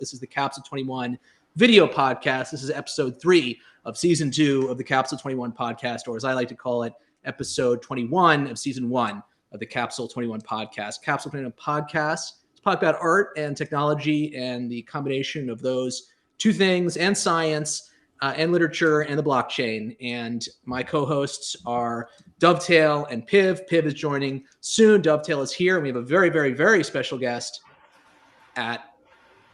This is the Capsule 21 video podcast. This is episode 3 of season 2 of the Capsule 21 podcast, or as I like to call it, episode 21 of season 1 of the Capsule 21 podcast. Capsule 21 podcast is talk about art and technology and the combination of those two things, and science and literature and the blockchain. And my co-hosts are Dovetail and Piv. Piv is joining soon. Dovetail is here. And we have a very, very, very special guest at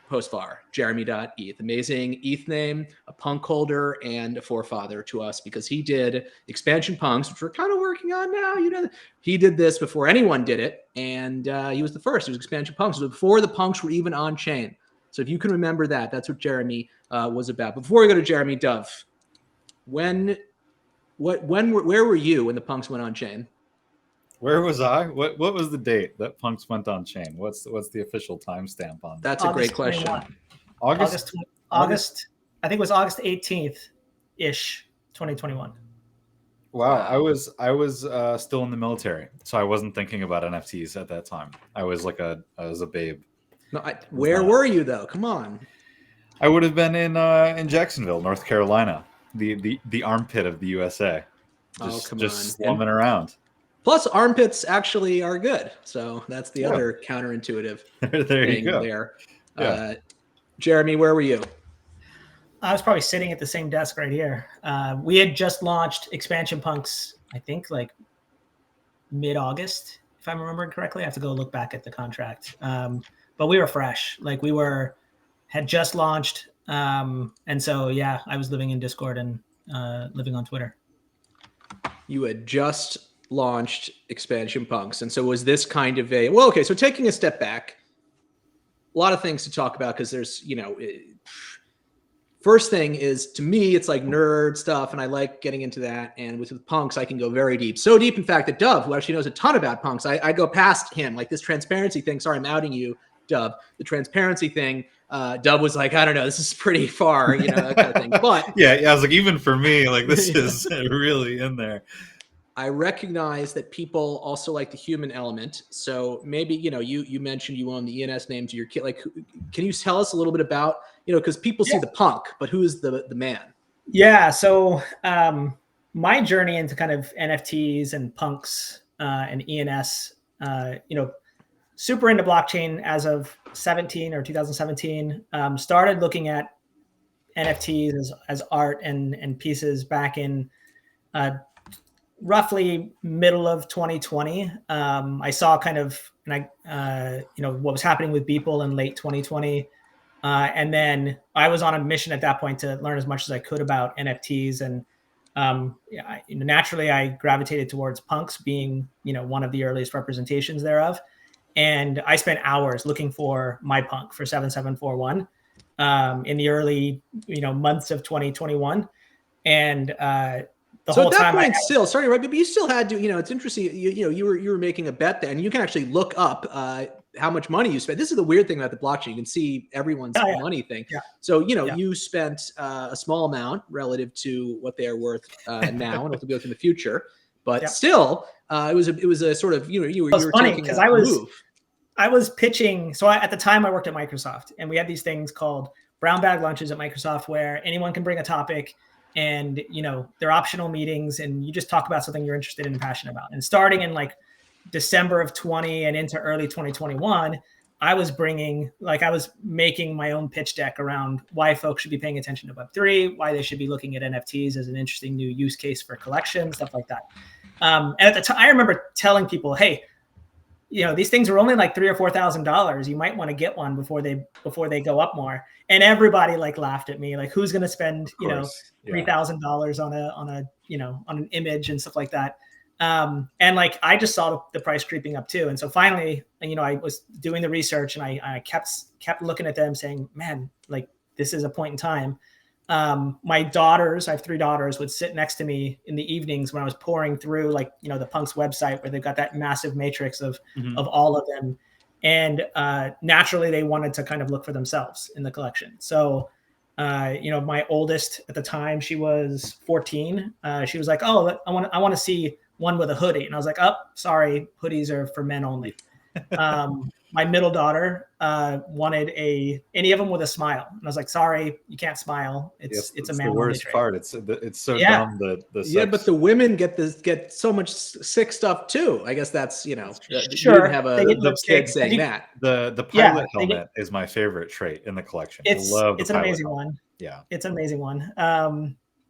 Postfar, Jeremy.eth. Amazing ETH name, a punk holder, and a forefather to us because he did expansion punks, which we're kind of working on now. You know, he did this before anyone did it, and he was the first. He was expansion punks. It was before the punks were even on chain. So if you can remember that, that's what Jeremy was about. Before we go to Jeremy, Dove, where were you when the punks went on chain? Where was I? What was the date that punks went on chain? What's the official timestamp on that? That's a great question. August. I think it was August 18th ish, 2021. Wow, I was still in the military, so I wasn't thinking about NFTs at that time. I was a babe. No, where were you though? Come on. I would have been in Jacksonville, North Carolina, the armpit of the USA. Just slumming around. Plus, armpits actually are good. So that's the other counterintuitive thing there. Yeah. Jeremy, where were you? I was probably sitting at the same desk right here. We had just launched Expansion Punks, I think like mid-August, if I'm remembering correctly. I have to go look back at the contract. But we were fresh. Like had just launched. And so, yeah, I was living in Discord and living on Twitter. You had just launched Expansion Punks. And so was this kind of so taking a step back, a lot of things to talk about because there's, first thing is, to me, it's like nerd stuff, and I like getting into that. And with punks, I can go very deep. So deep, in fact, that Dove, who actually knows a ton about punks, I go past him. Like this transparency thing, sorry, I'm outing you, Dove. The transparency thing, Dove was like, I don't know, this is pretty far, that kind of thing. But yeah, I was like, even for me, like this is really in there. I recognize that people also like the human element. So maybe, you mentioned you own the ENS name to your kid. Like, can you tell us a little bit about, because people see the punk, but who is the man? Yeah. So my journey into kind of NFTs and punks and ENS, super into blockchain as of 2017, started looking at NFTs as art and pieces back in roughly middle of 2020. I saw kind of, what was happening with Beeple in late 2020. And then I was on a mission at that point to learn as much as I could about NFTs. And naturally, I gravitated towards punks being, one of the earliest representations thereof. And I spent hours looking for my punk for 7741 in the early, months of 2021. And so at that point, sorry, right? But you still had to, it's interesting. You were making a bet there, and you can actually look up how much money you spent. This is the weird thing about the blockchain. You can see everyone's money thing. Yeah. So you spent a small amount relative to what they are worth now, and what they'll be worth in the future. But still, it was a sort of you were funny because I was pitching. So at the time, I worked at Microsoft, and we had these things called brown bag lunches at Microsoft, where anyone can bring a topic. And, they're optional meetings, and you just talk about something you're interested in and passionate about. And starting in like December of 20 and into early 2021, I was making my own pitch deck around why folks should be paying attention to Web3, why they should be looking at NFTs as an interesting new use case for collection, stuff like that. And at the time, I remember telling people, hey, these things are only like $3,000 or $4,000. You might want to get one before they go up more. And everybody laughed at me, like, who's going to spend, $3,000 on an image and stuff like that. And I just saw the price creeping up too. And so finally, I was doing the research, and I kept looking at them saying, man, like, this is a point in time. My daughters, I have 3 daughters, would sit next to me in the evenings when I was pouring through the Punk's website, where they've got that massive matrix of all of them. And naturally they wanted to kind of look for themselves in the collection. So, my oldest at the time, she was 14. She was like, oh, I want to see one with a hoodie. And I was like, oh, sorry, hoodies are for men only. my middle daughter wanted any of them with a smile, and I was like, sorry, you can't smile. It's a man. The worst trait. part. It's so dumb that but the women get so much sick stuff too. I guess that's sure. You didn't have the kid saying that. The pilot helmet is my favorite trait in the collection. I love it's an amazing helmet. one. Yeah, it's an amazing one.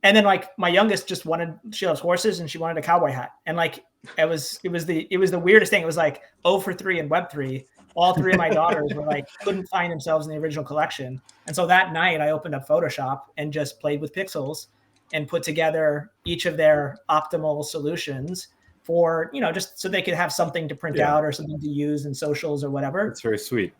And then like my youngest she loves horses and she wanted a cowboy hat, and like it was the weirdest thing. It was like 0 for 3 in Web3. All 3 of my daughters were like couldn't find themselves in the original collection, and so that night I opened up Photoshop and just played with pixels and put together each of their optimal solutions for just so they could have something to print out or something to use in socials or whatever. It's very sweet.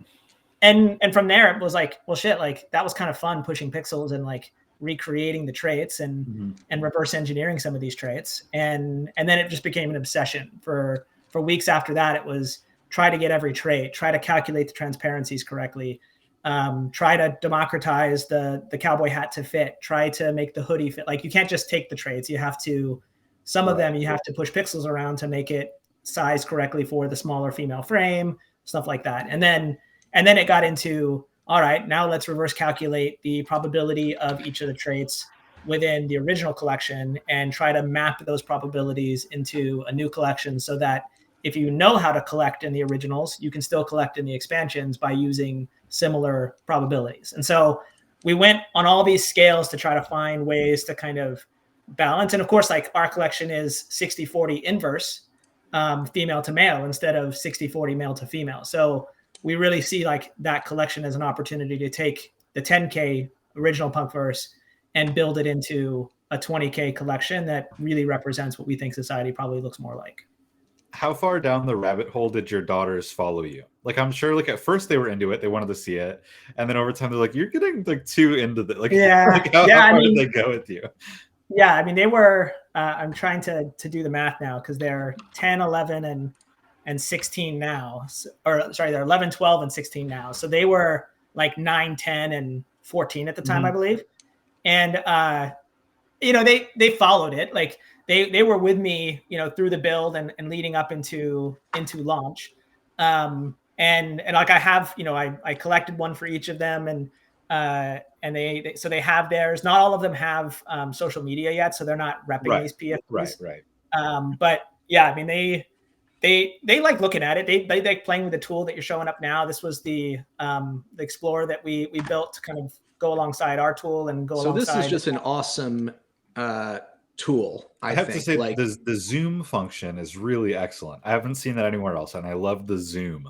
And from there it was like, well, shit, like that was kind of fun pushing pixels and like recreating the traits and reverse engineering some of these traits. And then it just became an obsession for weeks after that. It was try to get every trait, try to calculate the transparencies correctly, try to democratize the cowboy hat to fit, try to make the hoodie fit. Like you can't just take the traits. You have to, some of them you have to push pixels around to make it size correctly for the smaller female frame, stuff like that. And then it got into, all right, now let's reverse calculate the probability of each of the traits within the original collection and try to map those probabilities into a new collection so that if you know how to collect in the originals, you can still collect in the expansions by using similar probabilities. And so we went on all these scales to try to find ways to kind of balance. And of course, like our collection is 60-40 inverse, female to male instead of 60-40 male to female. So we really see like that collection as an opportunity to take the 10K original Punkverse and build it into a 20K collection that really represents what we think society probably looks more like. How far down the rabbit hole did your daughters follow you? Like, I'm sure like at first they were into it, they wanted to see it, and then over time they're like, you're getting like too into the like, like how far did they go with you? Yeah, I mean they were I'm trying to do the math now because they're 10, 11 and 16 now, or sorry, they're 11, 12 and 16 now. So they were like 9, 10 and 14 at the time, I believe. And they followed it. Like they were with me, through the build and leading up into launch. And like I have, I collected one for each of them, and they have theirs. Not all of them have social media yet, so they're not repping these PFPs. Right. But yeah, I mean they like looking at it. They like playing with the tool that you're showing up now. This was the Explorer that we built to kind of go alongside our tool and go alongside. So this is just an awesome tool. I have to say, like the zoom function is really excellent. I haven't seen that anywhere else, and I love the zoom.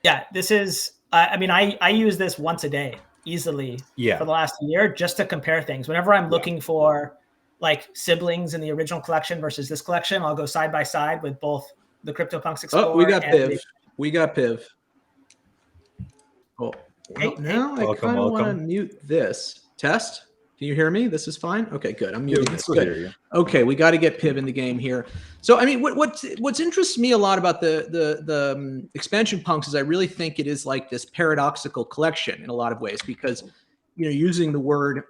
Yeah, this is. I use this once a day easily for the last year just to compare things. Whenever I'm looking for like siblings in the original collection versus this collection, I'll go side by side with both the CryptoPunks Explorer. Oh, we got Piv. We got Piv. Oh, well, now I kind of want to mute this. Test. Can you hear me? This is fine. Okay, good. I'm muting this. Good. Okay, we got to get Piv in the game here. So, I mean, what's interests me a lot about the expansion punks is I really think it is like this paradoxical collection in a lot of ways because, using the word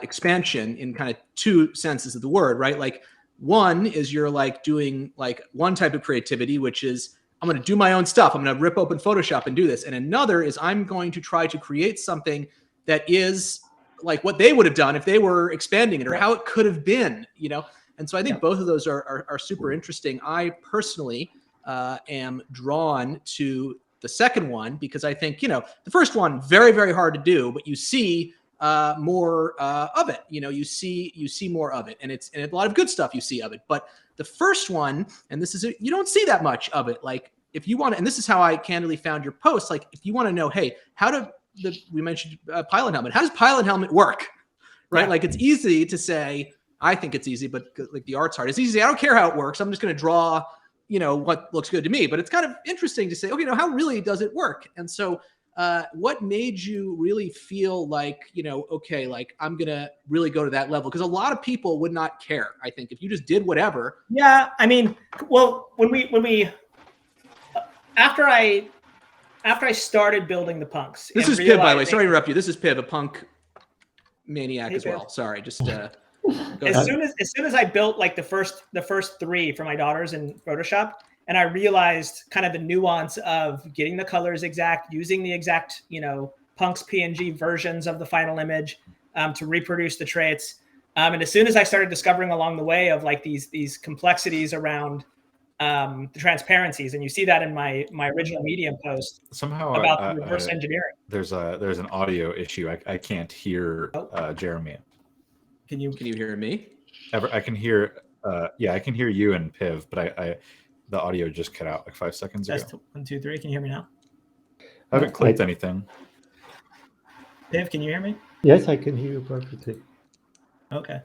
expansion in kind of two senses of the word, right? Like one is you're like doing like one type of creativity, which is I'm going to do my own stuff. I'm going to rip open Photoshop and do this. And another is I'm going to try to create something that is like what they would have done if they were expanding it or how it could have been, And so I think both of those are super interesting. I personally am drawn to the second one because I think, the first one, very, very hard to do, but you see more of it. You see more of it, and a lot of good stuff you see of it. But the first one, and this is you don't see that much of it. Like if you want to, and this is how I candidly found your post. Like if you want to know, hey, we mentioned pilot helmet. How does pilot helmet work? Right? Yeah. Like it's easy to say. I think it's easy, but like the art's hard. It's easy. I don't care how it works. I'm just going to draw, what looks good to me. But it's kind of interesting to say, okay, how really does it work? And so, what made you really feel like, okay, like I'm going to really go to that level? Because a lot of people would not care. I think if you just did whatever. Yeah, I mean, well, when we after I started building the punks. This is Piv, by the way. Sorry to interrupt you. This is Piv, a punk maniac as well. Sorry, just. As soon as I built like the first 3 for my daughters in Photoshop, and I realized kind of the nuance of getting the colors exact, using the exact, Punk's PNG versions of the final image to reproduce the traits. And as soon as I started discovering along the way of like these complexities around the transparencies, and you see that in my original Medium post somehow about the reverse engineering. There's an audio issue. I can't hear Jeremy. Can you hear me? I can hear. I can hear you and Piv, but the audio just cut out like 5 seconds ago. Test 1, 2, 3. Can you hear me now? I haven't clicked anything. Piv, can you hear me? Yes, I can hear you perfectly. Okay.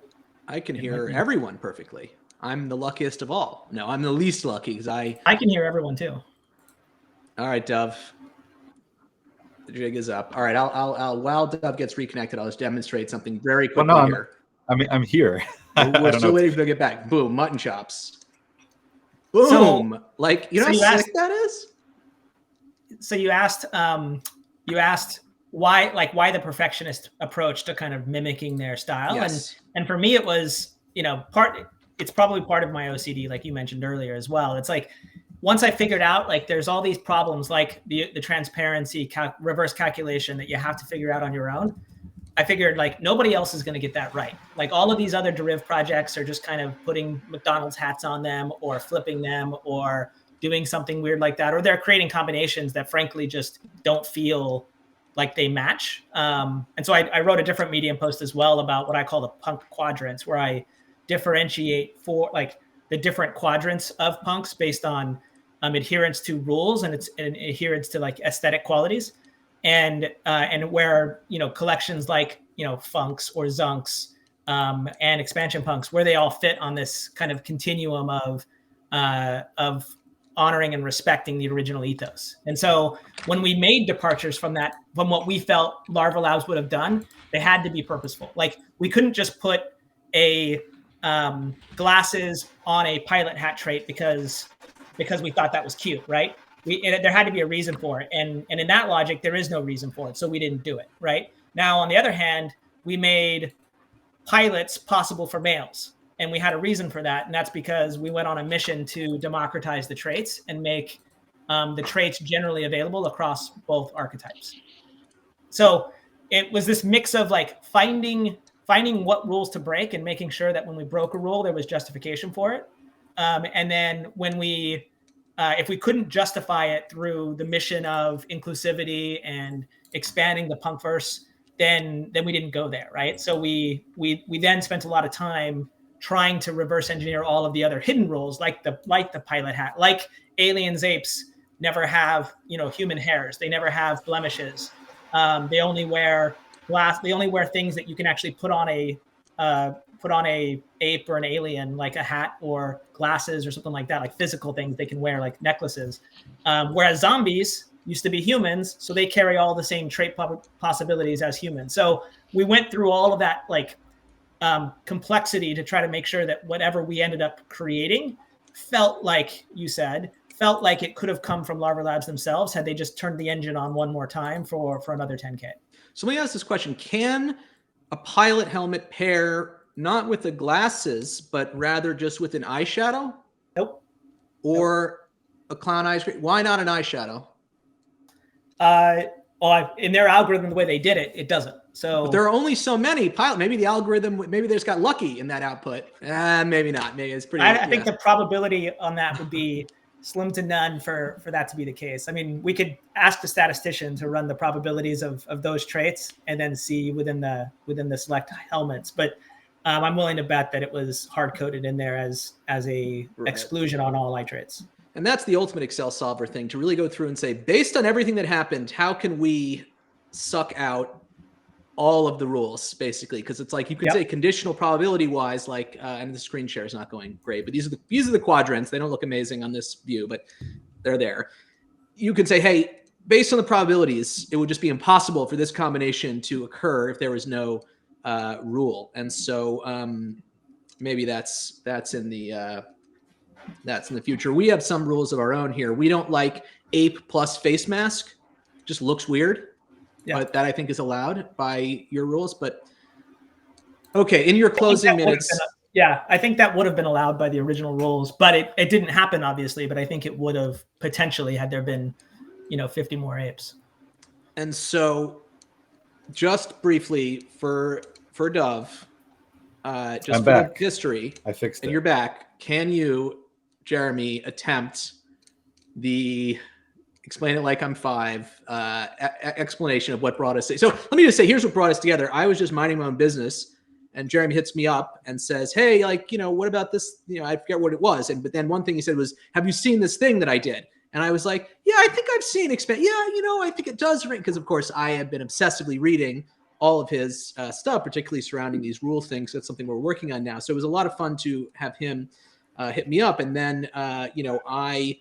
I can hear everyone perfectly. I'm the luckiest of all. No, I'm the least lucky because I can hear everyone too. All right, Dove. The jig is up. All right, I'll while Dove gets reconnected, I'll just demonstrate something very quickly here. I'm here. We're still waiting for to get back. Boom, mutton chops. Boom. So, like, you know how sick that is? So you asked why the perfectionist approach to kind of mimicking their style. Yes. And for me, it was, it's probably part of my OCD, like you mentioned earlier as well. It's like, once I figured out, like, there's all these problems, like the transparency reverse calculation that you have to figure out on your own. I figured, like, nobody else is going to get that right. Like, all of these other deriv projects are just kind of putting McDonald's hats on them or flipping them or doing something weird like that. Or they're creating combinations that frankly just don't feel like they match. And so I wrote a different Medium post as well about what I call the punk quadrants, where I differentiate for like the different quadrants of punks based on adherence to rules and its adherence to like aesthetic qualities. And where, collections like, funks or zunks and expansion punks, where they all fit on this kind of continuum of honoring and respecting the original ethos. And so when we made departures from what we felt Larva Labs would have done, they had to be purposeful. Like, we couldn't just put a glasses on a pilot hat trait because we thought that was cute, right? There had to be a reason for it. And in that logic, there is no reason for it. So we didn't do it, right? Now, on the other hand, we made pilots possible for males. And we had a reason for that. And that's because we went on a mission to democratize the traits and make the traits generally available across both archetypes. So it was this mix of like finding what rules to break and making sure that when we broke a rule, there was justification for it. And then when if we couldn't justify it through the mission of inclusivity and expanding the punkverse, then we didn't go there, right? So we then spent a lot of time trying to reverse engineer all of the other hidden rules, like the pilot hat, like aliens, apes never have human hairs, they never have blemishes, they only wear glass, they only wear things that you can actually put on a ape or an alien, like a hat or glasses or something like that, like physical things they can wear, like necklaces. Whereas zombies used to be humans, so they carry all the same trait possibilities as humans. So we went through all of that like complexity to try to make sure that whatever we ended up creating felt like it could have come from Larva Labs themselves had they just turned the engine on one more time for another 10K. So let me ask this question. Can a pilot helmet pair not with the glasses, but rather just with an eyeshadow? Nope. Or a clown eyes? Why not an eyeshadow? Well, in their algorithm, the way they did it, it doesn't. So but there are only so many pilot. Maybe the algorithm, maybe they just got lucky in that output. Maybe not. Maybe it's pretty. I think the probability on that would be slim to none for that to be the case. I mean, we could ask the statistician to run the probabilities of those traits and then see within the select helmets. But I'm willing to bet that it was hard coded in there as a exclusion on all eye traits. And that's the ultimate Excel solver thing, to really go through and say, based on everything that happened, how can we suck out all of the rules, basically? Because it's like you could say conditional probability wise, like, and the screen share is not going great, but these are the quadrants. They don't look amazing on this view, but they're there. You could say, hey, based on the probabilities, it would just be impossible for this combination to occur if there was no rule. And so maybe that's in the future. We have some rules of our own here. We don't like ape plus face mask. Just looks weird. Yeah. But that I think is allowed by your rules. But okay, in your closing minutes, Yeah, I think that would have been allowed by the original rules, but it didn't happen, obviously. But I think it would have potentially had there been, 50 more apes. And so, just briefly for Dove, just I'm for back. the history, I fixed and it. you're back. Can you, Jeremy, attempt the explain it like I'm 5 explanation of what brought us? So let me just say, here's what brought us together. I was just minding my own business, and Jeremy hits me up and says, "Hey, what about this? I forget what it was." But then one thing he said was, "Have you seen this thing that I did?" And I was like, "Yeah, I think I've seen expand. Yeah, I think it does ring." Because of course I have been obsessively reading all of his stuff, particularly surrounding these rule things. That's something we're working on now. So it was a lot of fun to have him hit me up. And then, I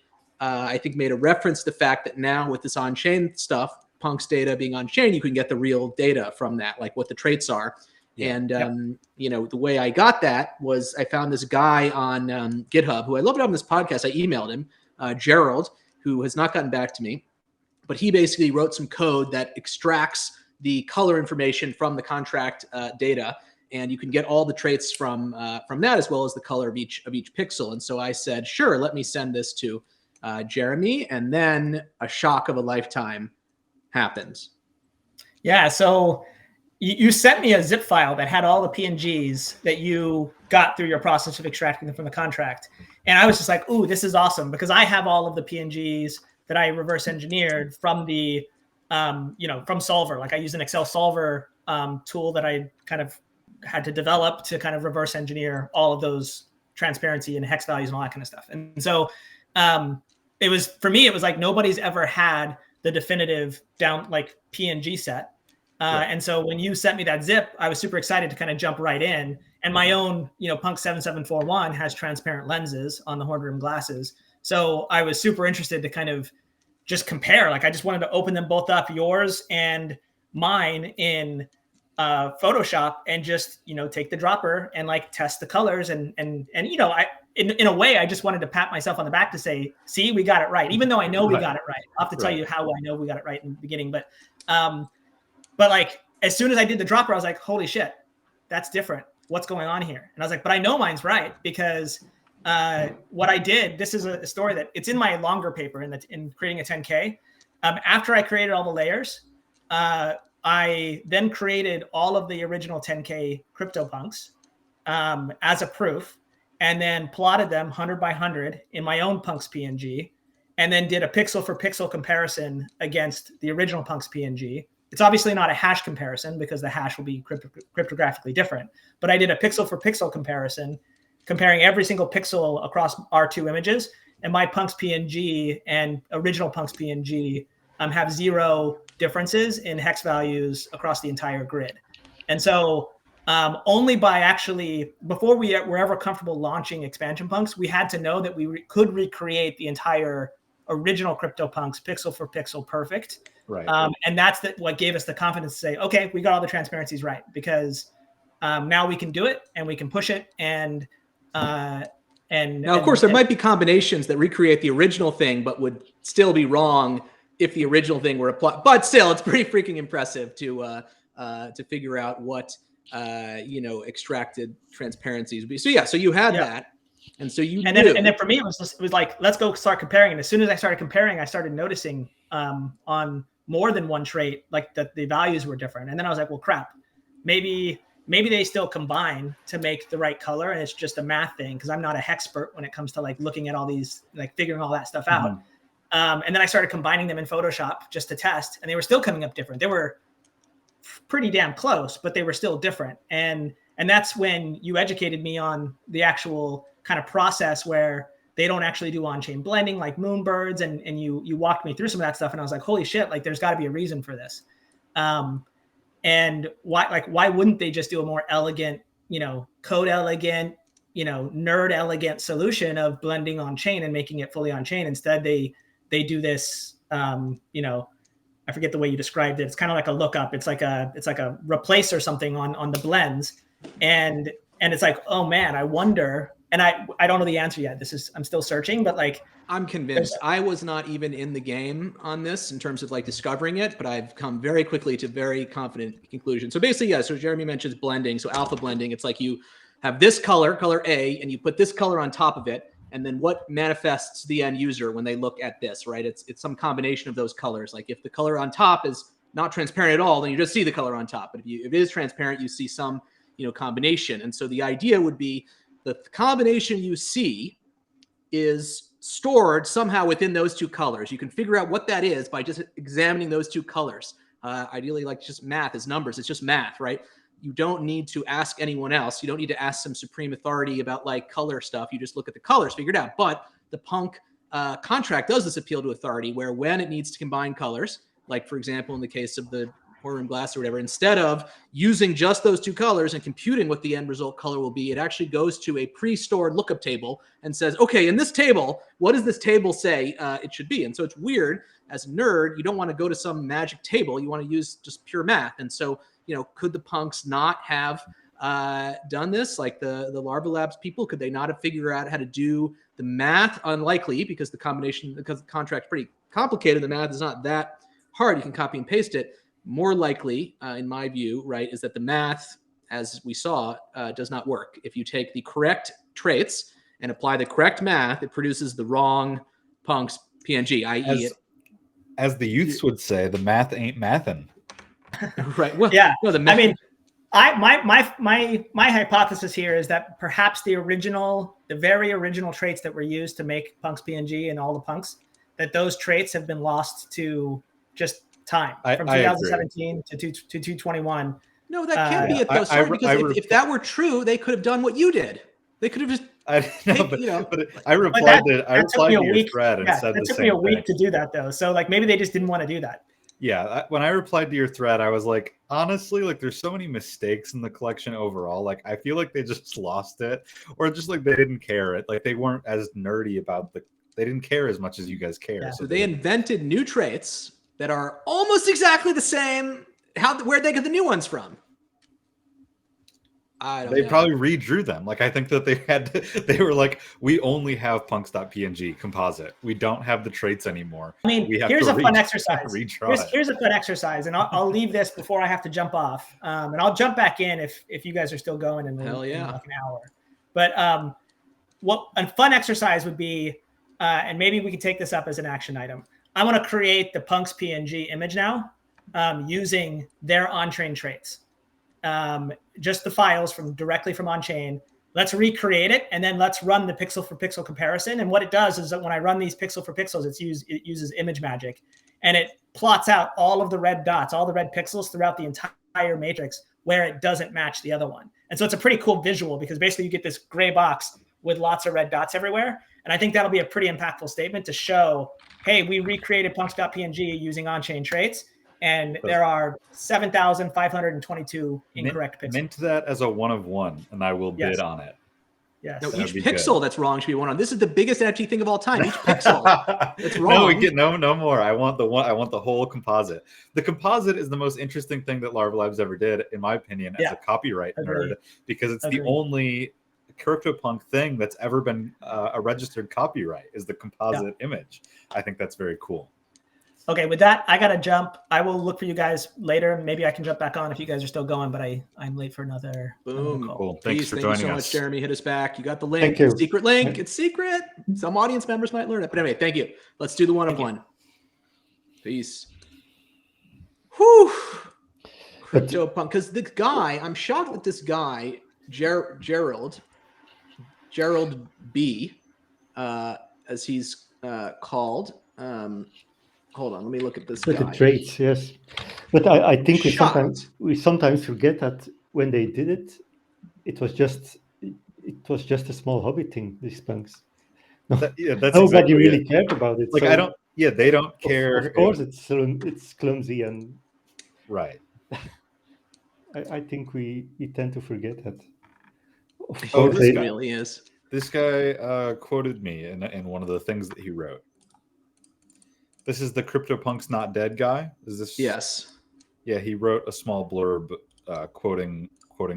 think made a reference to the fact that now with this on-chain stuff, Punk's data being on-chain, you can get the real data from that, like what the traits are. Yeah. And, the way I got that was I found this guy on GitHub who I love it on this podcast. I emailed him, Gerald, who has not gotten back to me, but he basically wrote some code that extracts the color information from the contract data, and you can get all the traits from that, as well as the color of each pixel. And so I said, sure, let me send this to Jeremy, and then a shock of a lifetime happens. Yeah, so you sent me a zip file that had all the PNGs that you got through your process of extracting them from the contract. And I was just like, ooh, this is awesome, because I have all of the PNGs that I reverse engineered from the, from Solver. Like I use an Excel Solver tool that I kind of had to develop to kind of reverse engineer all of those transparency and hex values and all that kind of stuff. And so it was like nobody's ever had the definitive PNG set. And so when you sent me that zip, I was super excited to kind of jump right in. And my own, Punk 7741 has transparent lenses on the horn rim glasses. So I was super interested to kind of just compare. Like I just wanted to open them both up, yours and mine, in Photoshop, and just, take the dropper and test the colors. And I, in a way, I just wanted to pat myself on the back to say, see, we got it right. Even though I know we got it right. I'll have to tell you how I know we got it right in the beginning. But as soon as I did the dropper, I was like, holy shit, that's different. What's going on here? And I was like, but I know mine's right, because what I did, this is a story that it's in my longer paper in creating a 10K. After I created all the layers, I then created all of the original 10K CryptoPunks as a proof, and then plotted them 100 by 100 in my own Punks PNG, and then did a pixel for pixel comparison against the original Punks PNG. It's obviously not a hash comparison because the hash will be cryptographically different, but I did a pixel for pixel comparison, comparing every single pixel across our two images, and my Punks PNG and original Punks PNG have 0 differences in hex values across the entire grid. And so only by actually, before we were ever comfortable launching expansion Punks, we had to know that we could recreate the entire original CryptoPunks pixel for pixel perfect. Right. And that's what gave us the confidence to say, okay, we got all the transparencies right, because now we can do it and we can push it. And now, of course, there might be combinations that recreate the original thing, but would still be wrong if the original thing were applied. But still, it's pretty freaking impressive to figure out what extracted transparencies would be. So yeah, so you had that. And so you and then for me it was like, let's go start comparing. And as soon as I started comparing, I started noticing on more than one trait, like that the values were different. And then I was like, well, crap, maybe they still combine to make the right color, and it's just a math thing, because I'm not a hexpert when it comes to looking at all these, figuring all that stuff out. And then I started combining them in Photoshop just to test, and they were still coming up different. They were pretty damn close, but they were still different. And that's when you educated me on the actual kind of process where they don't actually do on-chain blending like Moonbirds, and you walked me through some of that stuff, and I was like, holy shit, there's got to be a reason for this. And why wouldn't they just do a more elegant, code elegant, nerd elegant solution of blending on chain and making it fully on chain? Instead, they do this, I forget the way you described it. It's kind of like a lookup. It's like a replace or something on the blends. And it's like, oh man, I wonder. And I don't know the answer yet. I'm still searching, but I'm convinced. I was not even in the game on this in terms of discovering it, but I've come very quickly to very confident conclusion. So basically, yeah. So Jeremy mentions blending. So alpha blending, it's like you have this color A, and you put this color on top of it, and then what manifests to the end user when they look at this, right? It's some combination of those colors. Like if the color on top is not transparent at all, then you just see the color on top. But if it is transparent, you see some, combination. And so the idea would be the combination you see is stored somehow within those two colors. You can figure out what that is by just examining those two colors. Ideally, like just math is numbers. It's just math, right? You don't need to ask anyone else. You don't need to ask some supreme authority about like color stuff. You just look at the colors, figure it out. But the Punk contract does this appeal to authority, where when it needs to combine colors, like for example, in the case of the room glass or whatever, instead of using just those two colors and computing what the end result color will be, it actually goes to a pre-stored lookup table and says, okay, in this table, what does this table say it should be? And so it's weird. As a nerd, you don't want to go to some magic table. You want to use just pure math. And so, could the punks not have done this? Like the Larva Labs people, could they not have figured out how to do the math? Unlikely, because the contract's pretty complicated. The math is not that hard. You can copy and paste it. More likely, in my view, right, is that the math, as we saw, does not work. If you take the correct traits and apply the correct math, it produces the wrong punks PNG, i.e. As the youths would say, the math ain't mathin'. Right. Well, yeah. No, I mean, my hypothesis here is that perhaps the very original traits that were used to make punks PNG and all the punks, that those traits have been lost to just time from 2017 to 221. No, that can't be it though. Sorry, because if that were true, they could have done what you did. They could have just. But I replied to your thread and said the same thing. It took me a week to do that though. So like maybe they just didn't want to do that. Yeah, when I replied to your thread, I was like, honestly, like there's so many mistakes in the collection overall. Like I feel like they just lost it, or just like they didn't care. Like they weren't as nerdy about they didn't care as much as you guys care. Yeah, so they invented new traits that are almost exactly the same. Where'd they get the new ones from? They probably redrew them. Like I think that they were like, we only have punks.png composite. We don't have the traits anymore. I mean, here's a fun exercise. Here's a fun exercise, and I'll leave this before I have to jump off. And I'll jump back in if you guys are still going in like an hour. But what a fun exercise would be, and maybe we could take this up as an action item. I want to create the punks PNG image now using their on-chain traits. Just the files directly from on-chain. Let's recreate it, and then let's run the pixel for pixel comparison. And what it does is that when I run these pixel for pixels, it uses image magic, and it plots out all of the red dots, all the red pixels throughout the entire matrix where it doesn't match the other one. And so it's a pretty cool visual because basically you get this gray box with lots of red dots everywhere. And I think that'll be a pretty impactful statement to show, hey, we recreated punks.png using on-chain traits. And there are 7,522 incorrect pixels. Mint that as a 1 of 1, and I will bid on it. Yes. No, each pixel that's wrong should be 1 on. This is the biggest NFT thing of all time. Each pixel that's wrong. No more. I want the whole composite. The composite is the most interesting thing that Larva Labs ever did, in my opinion, as a copyright nerd, because it's the only CryptoPunk thing that's ever been a registered copyright is the composite image. I think that's very cool. Okay, with that, I got to jump. I will look for you guys later. Maybe I can jump back on if you guys are still going, but I'm late for another call. Cool. Thanks for joining us. Thank you so much, Jeremy. Hit us back. You got the link. Thank you. Secret link. It's secret. Some audience members might learn it. But anyway, thank you. Let's do the 1 of 1. Peace. Whew. CryptoPunk. Because this guy, I'm shocked that this guy, Gerald B, as he's called, hold on, let me look at this guy. The traits, yes. But I think we sometimes forget that when they did it, it was just a small hobby thing, these punks. That's nobody exactly really cared about it. Like so, they don't care. Of course, it's clumsy and right. I think we tend to forget that. This really is. This guy quoted me in one of the things that he wrote. This is the CryptoPunks Not Dead guy. Is this? Yes. Yeah, he wrote a small blurb quoting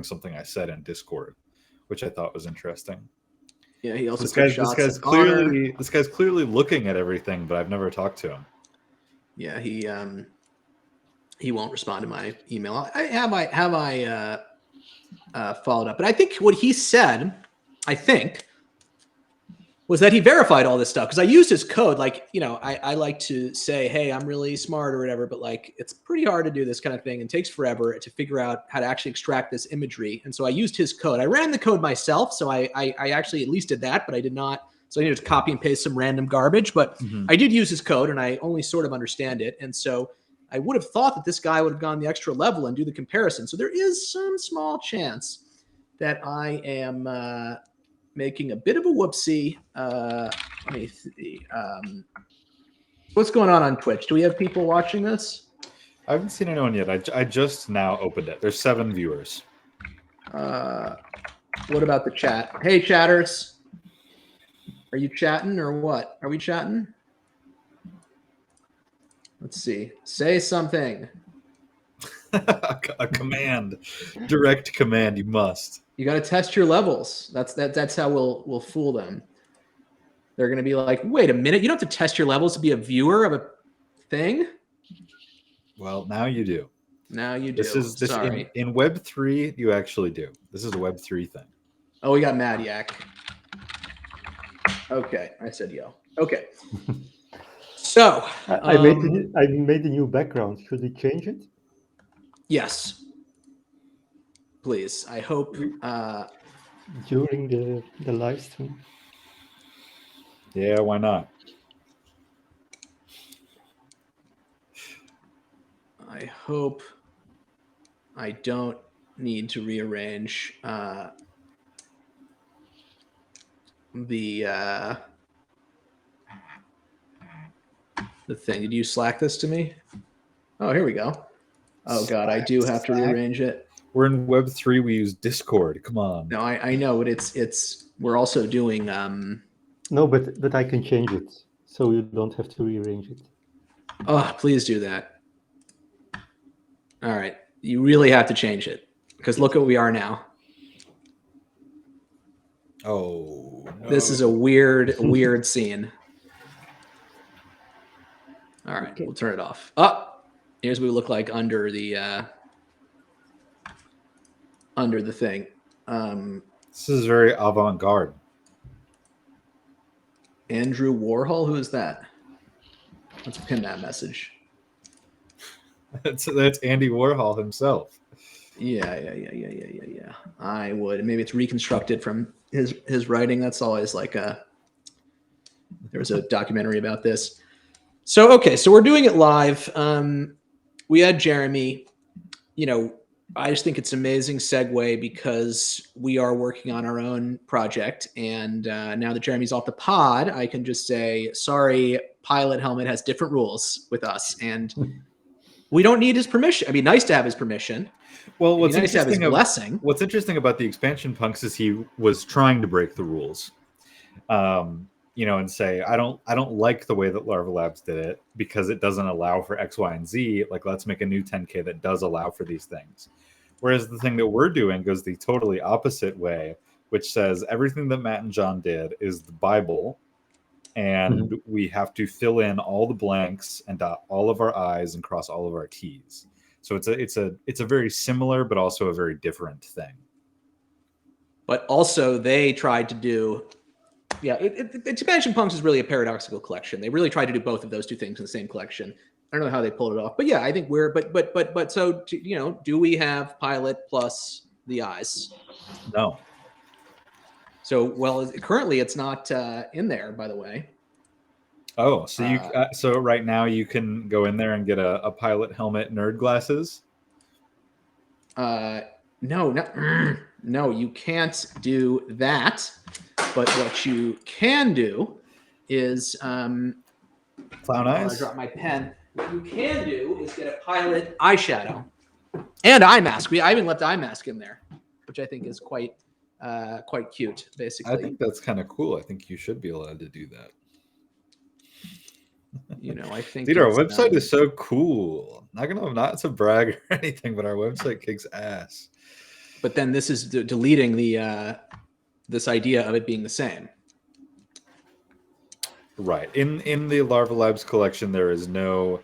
something I said in Discord, which I thought was interesting. Yeah, he also this guy's clearly looking at everything, but I've never talked to him. Yeah, he won't respond to my email. Have I followed up. But I think what he said, was that he verified all this stuff, because I used his code. Like, I like to say, hey, I'm really smart or whatever, but like, it's pretty hard to do this kind of thing and takes forever to figure out how to actually extract this imagery. And so I used his code. I ran the code myself. So I actually at least did that, but I did not. So I needed to copy and paste some random garbage, but I did use his code and I only sort of understand it. And so I would have thought that this guy would have gone the extra level and do the comparison. So there is some small chance that I am making a bit of a whoopsie. Let me see. What's going on Twitch? Do we have people watching this? I haven't seen anyone yet. I just now opened it. There's 7 viewers. What about the chat? Hey, chatters. Are you chatting or what? Are we chatting? Let's see. Say something. A command. Direct command. You must. You got to test your levels. That's how we'll fool them. They're going to be like, wait a minute, you don't have to test your levels to be a viewer of a thing? Well, now you do. Now you do. Sorry. In Web 3, you actually do. This is a Web 3 thing. Oh, we got Madiak. Okay, I said yo. Okay. So I made a new background. Should we change it? Yes. Please. I hope during the live stream. Yeah, why not? I hope I don't need to rearrange the thing. Did you Slack this to me? Oh, here we go. Oh God, I do have to rearrange it. We're in Web 3. We use Discord. Come on. No, I know, but it's we're also doing. No, but I can change it, so you don't have to rearrange it. Oh, please do that. All right, you really have to change it, because look what we are now. Oh, no. This is a weird scene. All right, okay. We'll turn it off. Here's what we look like under the thing. This is very avant-garde. Andrew Warhol, who is that? Let's pin that message. That's Andy Warhol himself. Yeah. I would. Maybe it's reconstructed from his writing. That's always like there was a documentary about this. So okay, so we're doing it live. We had Jeremy. I just think it's an amazing segue, because we are working on our own project, and now that Jeremy's off the pod, I can just say, sorry, Pilot Helmet has different rules with us, and we don't need his permission. I mean, nice to have his permission. Well, what's nice to have his blessing. What's interesting about the expansion punks is he was trying to break the rules, and say, I don't like the way that Larva Labs did it, because it doesn't allow for X, Y, and Z. Like, let's make a new 10K that does allow for these things. Whereas the thing that we're doing goes the totally opposite way, which says everything that Matt and John did is the Bible, and we have to fill in all the blanks and dot all of our I's and cross all of our T's. So it's a very similar but also a very different thing. But also they tried to do, Expansion Punks is really a paradoxical collection. They really tried to do both of those two things in the same collection. I don't know how they pulled it off, but yeah, I think so do we have Pilot plus the I's? No. So, currently it's not in there, by the way. Oh, so so right now you can go in there and get a Pilot Helmet nerd glasses? No, you can't do that. But what you can do is clown eyes. I dropped my pen. What you can do is get a Pilot eyeshadow and eye mask. I even left eye mask in there, which I think is quite cute. Basically, I think that's kind of cool. I think you should be allowed to do that. I think. Dude, our website is so cool. Not to brag or anything, but our website kicks ass. But then this is deleting the this idea of it being the same. Right. In the Larva Labs collection, there is no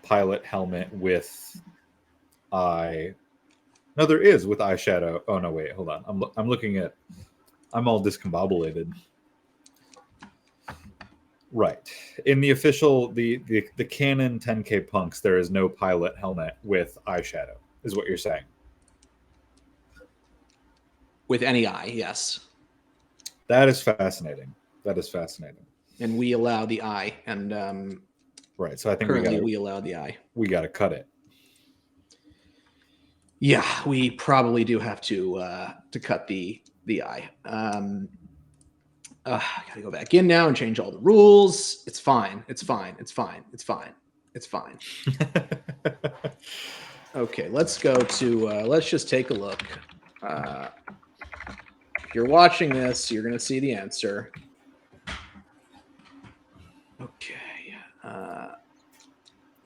Pilot Helmet with eye No, there is with eyeshadow. Oh no, wait, hold on. I'm looking at. I'm all discombobulated. Right. In the official, the canon 10K punks, there is no pilot helmet with eyeshadow, is what you're saying. With any eye, yes. That is fascinating. That is fascinating. And we allow the eye, and right. So I think currently we allow the eye. We got to cut it. Yeah, we probably do have to cut the eye. I gotta go back in now and change all the rules. It's fine. It's fine. It's fine. It's fine. It's fine. Okay, let's go to. Let's just take a look. If you're watching this, you're gonna see the answer. Okay.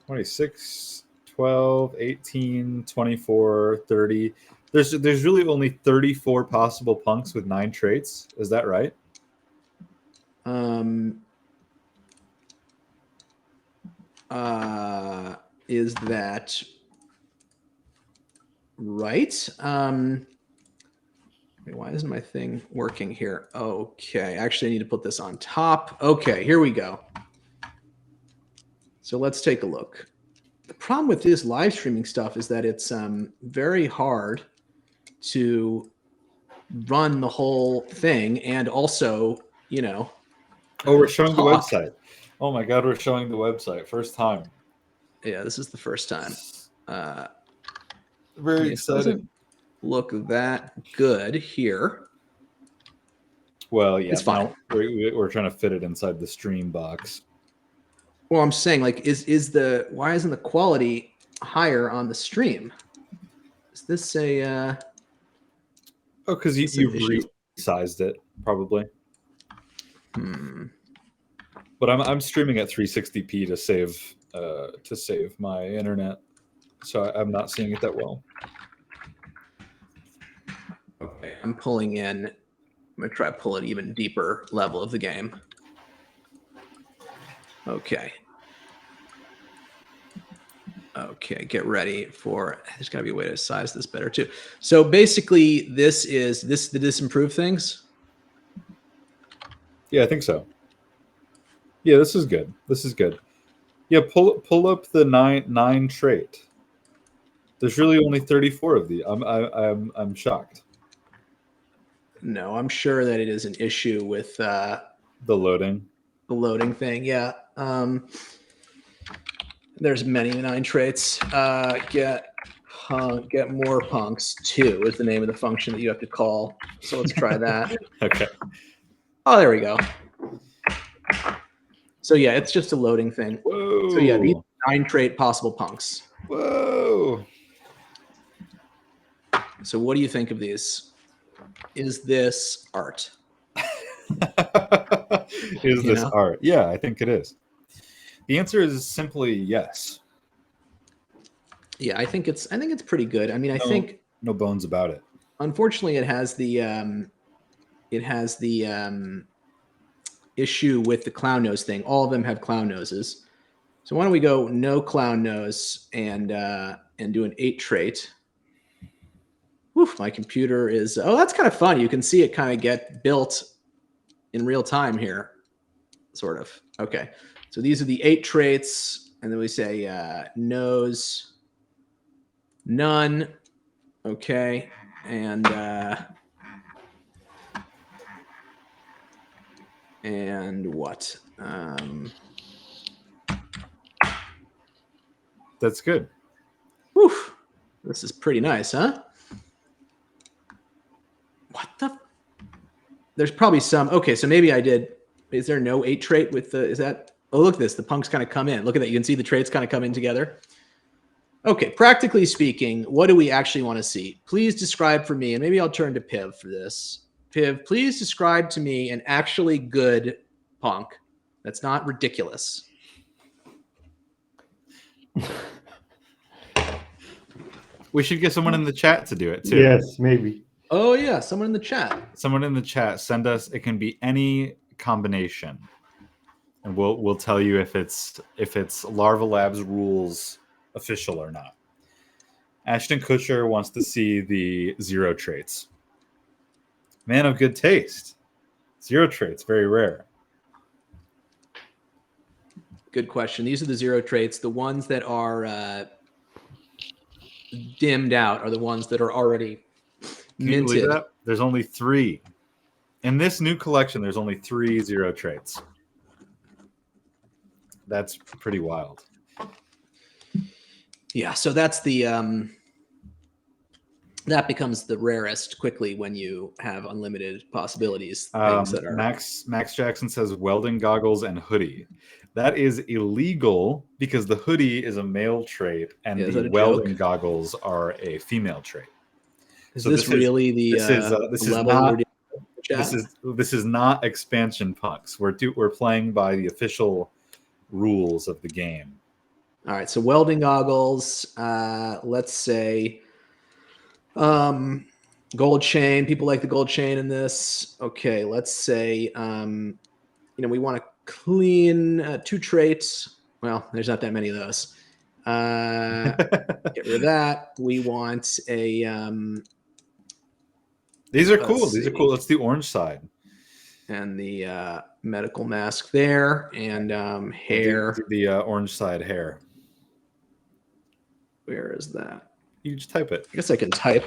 26, 12, 18, 24, 30. There's really only 34 possible punks with 9 traits. Is that right? Is that right? Why isn't my thing working here? Okay, actually I need to put this on top. Okay, here we go. So let's take a look. The problem with this live streaming stuff is that it's very hard to run the whole thing, and also, you know. Oh, we're showing the website. Oh my God, we're showing the website. First time. Yeah, this is the first time. Very exciting. Look that good here. Well, yeah, it's fine. We're trying to fit it inside the stream box. Well, I'm saying, like, why isn't the quality higher on the stream? Is this a? Oh, because you've resized it probably. But I'm streaming at 360p to save my internet, so I'm not seeing it that well. Okay, I'm pulling in. I'm gonna try to pull an even deeper level of the game. Okay. Okay, get ready for. There's got to be a way to size this better too. So basically, did this improve things? Yeah, I think so. Yeah, this is good. This is good. Yeah, pull up the nine trait. There's really only 34 of these. I'm shocked. No, I'm sure that it is an issue with the loading. The loading thing, yeah. There's many 9 traits. Get more punks 2 is the name of the function that you have to call. So let's try that. Okay. Oh, there we go. So yeah, it's just a loading thing. Whoa. So yeah, these 9 trait possible punks. Whoa. So what do you think of these? Is this art? Is this art? Yeah, I think it is. The answer is simply yes. Yeah, I think it's pretty good. I mean, I think no bones about it. Unfortunately, it has the issue with the clown nose thing. All of them have clown noses. So why don't we go no clown nose and do an 8 trait. Woof, my computer is. Oh, that's kind of fun. You can see it kind of get built in real time here, sort of. Okay, so these are the 8 traits, and then we say nose, none. Okay, and what? That's good. Whew. This is pretty nice, huh? What the? There's probably some. Okay, so maybe I did. Is there no 8 trait with the? Is that? Oh, look at this. The punks kind of come in. Look at that. You can see the traits kind of come in together. Okay, practically speaking, what do we actually want to see? Please describe for me, and maybe I'll turn to Piv for this. Piv, please describe to me an actually good punk that's not ridiculous. We should get someone in the chat to do it too. Yes, maybe. Oh yeah, someone in the chat. Someone in the chat, send us. It can be any combination, and we'll tell you if it's Larva Labs rules official or not. Ashton Kutcher wants to see the 0 traits. Man of good taste. 0 traits, very rare. Good question. These are the 0 traits. The ones that are dimmed out are the ones that are already Can you believe minted. that? There's only 3. In this new collection, there's only 3 0 traits. That's pretty wild. Yeah, so that's the that becomes the rarest quickly when you have unlimited possibilities. Things that are Max Jackson says welding goggles and hoodie. That is illegal because the hoodie is a male trait and the welding goggles are a female trait. Is so this really this is not expansion punks. We're playing by the official rules of the game. All right, so welding goggles, let's say gold chain. People like the gold chain in this. Okay, let's say we want to clean 2 traits. Well, there's not that many of those. Get rid of that. We want a these are cool. These are cool. That's the orange side. And the medical mask there, and hair. The orange side hair. Where is that? You just type it. I guess I can type.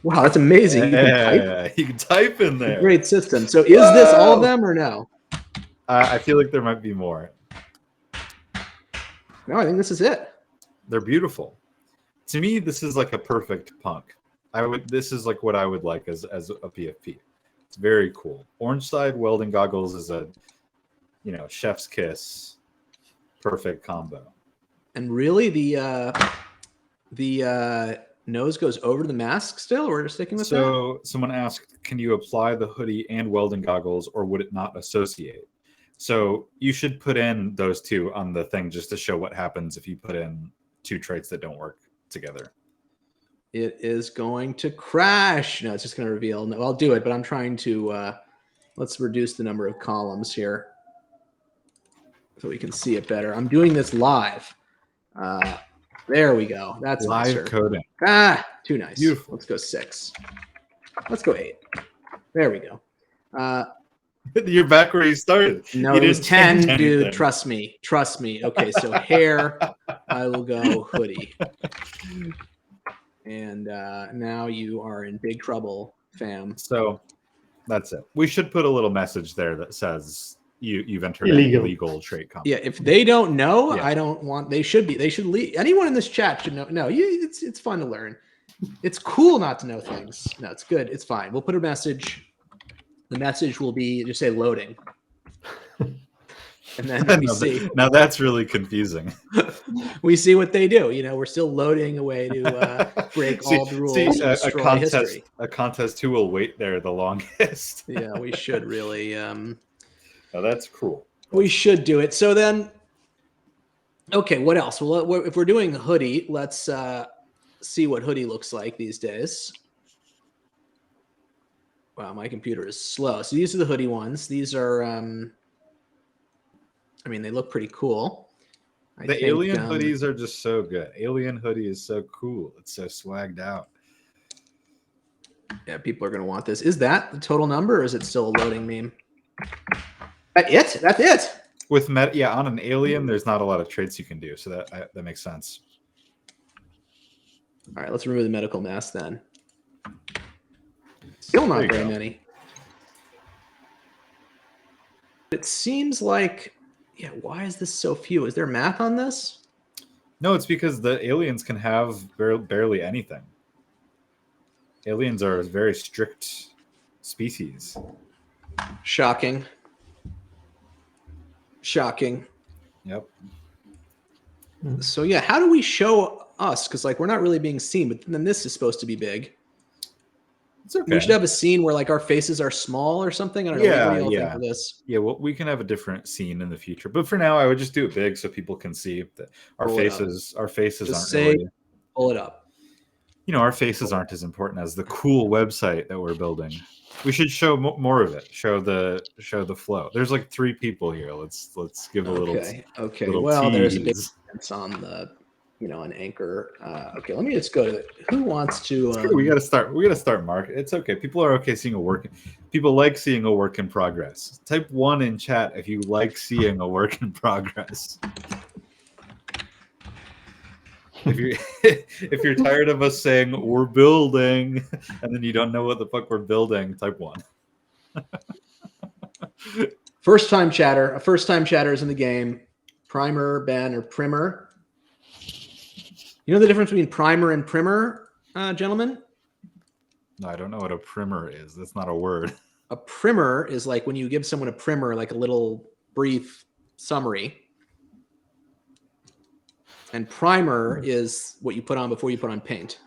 Wow, that's amazing. Yeah, you can type in there. Great system. So is this all of them or no? I feel like there might be more. No, I think this is it. They're beautiful. To me, this is like a perfect punk. This is like what I would like as a PFP. It's very cool. Orange side welding goggles is a, chef's kiss, perfect combo. And really, the nose goes over the mask still? We're just sticking with that? So someone asked, can you apply the hoodie and welding goggles, or would it not associate? So you should put in those 2 on the thing just to show what happens if you put in 2 traits that don't work together. It is going to crash. No, it's just going to reveal. No, I'll do it, but I'm trying to, let's reduce the number of columns here so we can see it better. I'm doing this live. There we go. That's live nicer. Coding. Too nice. Beautiful. Let's go 6. Let's go 8. There we go. You're back where you started. No, it was 10, dude. Trust me. Okay, so hair, I will go hoodie. And now you are in big trouble, fam. So that's it. We should put a little message there that says you've entered an illegal trait combo. Yeah, if they don't know, I don't want. They should leave. Anyone in this chat should know. No, it's fun to learn. It's cool not to know things. No, it's good. It's fine. We'll put a message. The message will be just say loading. And then we see. Now that's really confusing. We see what they do. We're still loading a way to break all the rules. A contest who will wait there the longest. Yeah, we should really. Oh, that's cool. We should do it. So then, okay, what else? Well, if we're doing a hoodie, let's see what hoodie looks like these days. Wow, my computer is slow. So these are the hoodie ones. These are, they look pretty cool. The alien hoodies are just so good. Alien hoodie is so cool. It's so swagged out. Yeah, people are going to want this. Is that the total number, or is it still a loading meme? That's it. With on an alien, there's not a lot of traits you can do, so that makes sense. All right, let's remove the medical mask then. Still not very many. It seems like, why is this so few? Is there math on this? No, it's because the aliens can have barely anything. Aliens are a very strict species. Shocking. Yep. So how do we show us? Because we're not really being seen, but then this is supposed to be big. It's okay. We should have a scene where our faces are small or something. I don't know. What do y'all think of this? Yeah, well, we can have a different scene in the future, but for now, I would just do it big so people can see that our faces just aren't really. Pull it up. Our faces aren't as important as the cool website that we're building. We should show more of it. Show the flow. There's 3 people here. Let's give a little. Okay. Little well, tease. there's a big difference on the an anchor. Okay, let me just go to who wants to. We gotta start. We gotta start. Mark, it's okay. People are okay seeing a work. People like seeing a work in progress. Type 1 in chat if you like seeing a work in progress. If you're tired of us saying we're building, and then you don't know what the fuck we're building, type 1. First time chatter. A first time chatter is in the game. Primer, Ben, or primer. You know the difference between primer and primer, gentlemen? No, I don't know what a primer is. That's not a word. A primer is like when you give someone a primer, like a little brief summary. And primer is what you put on before you put on paint.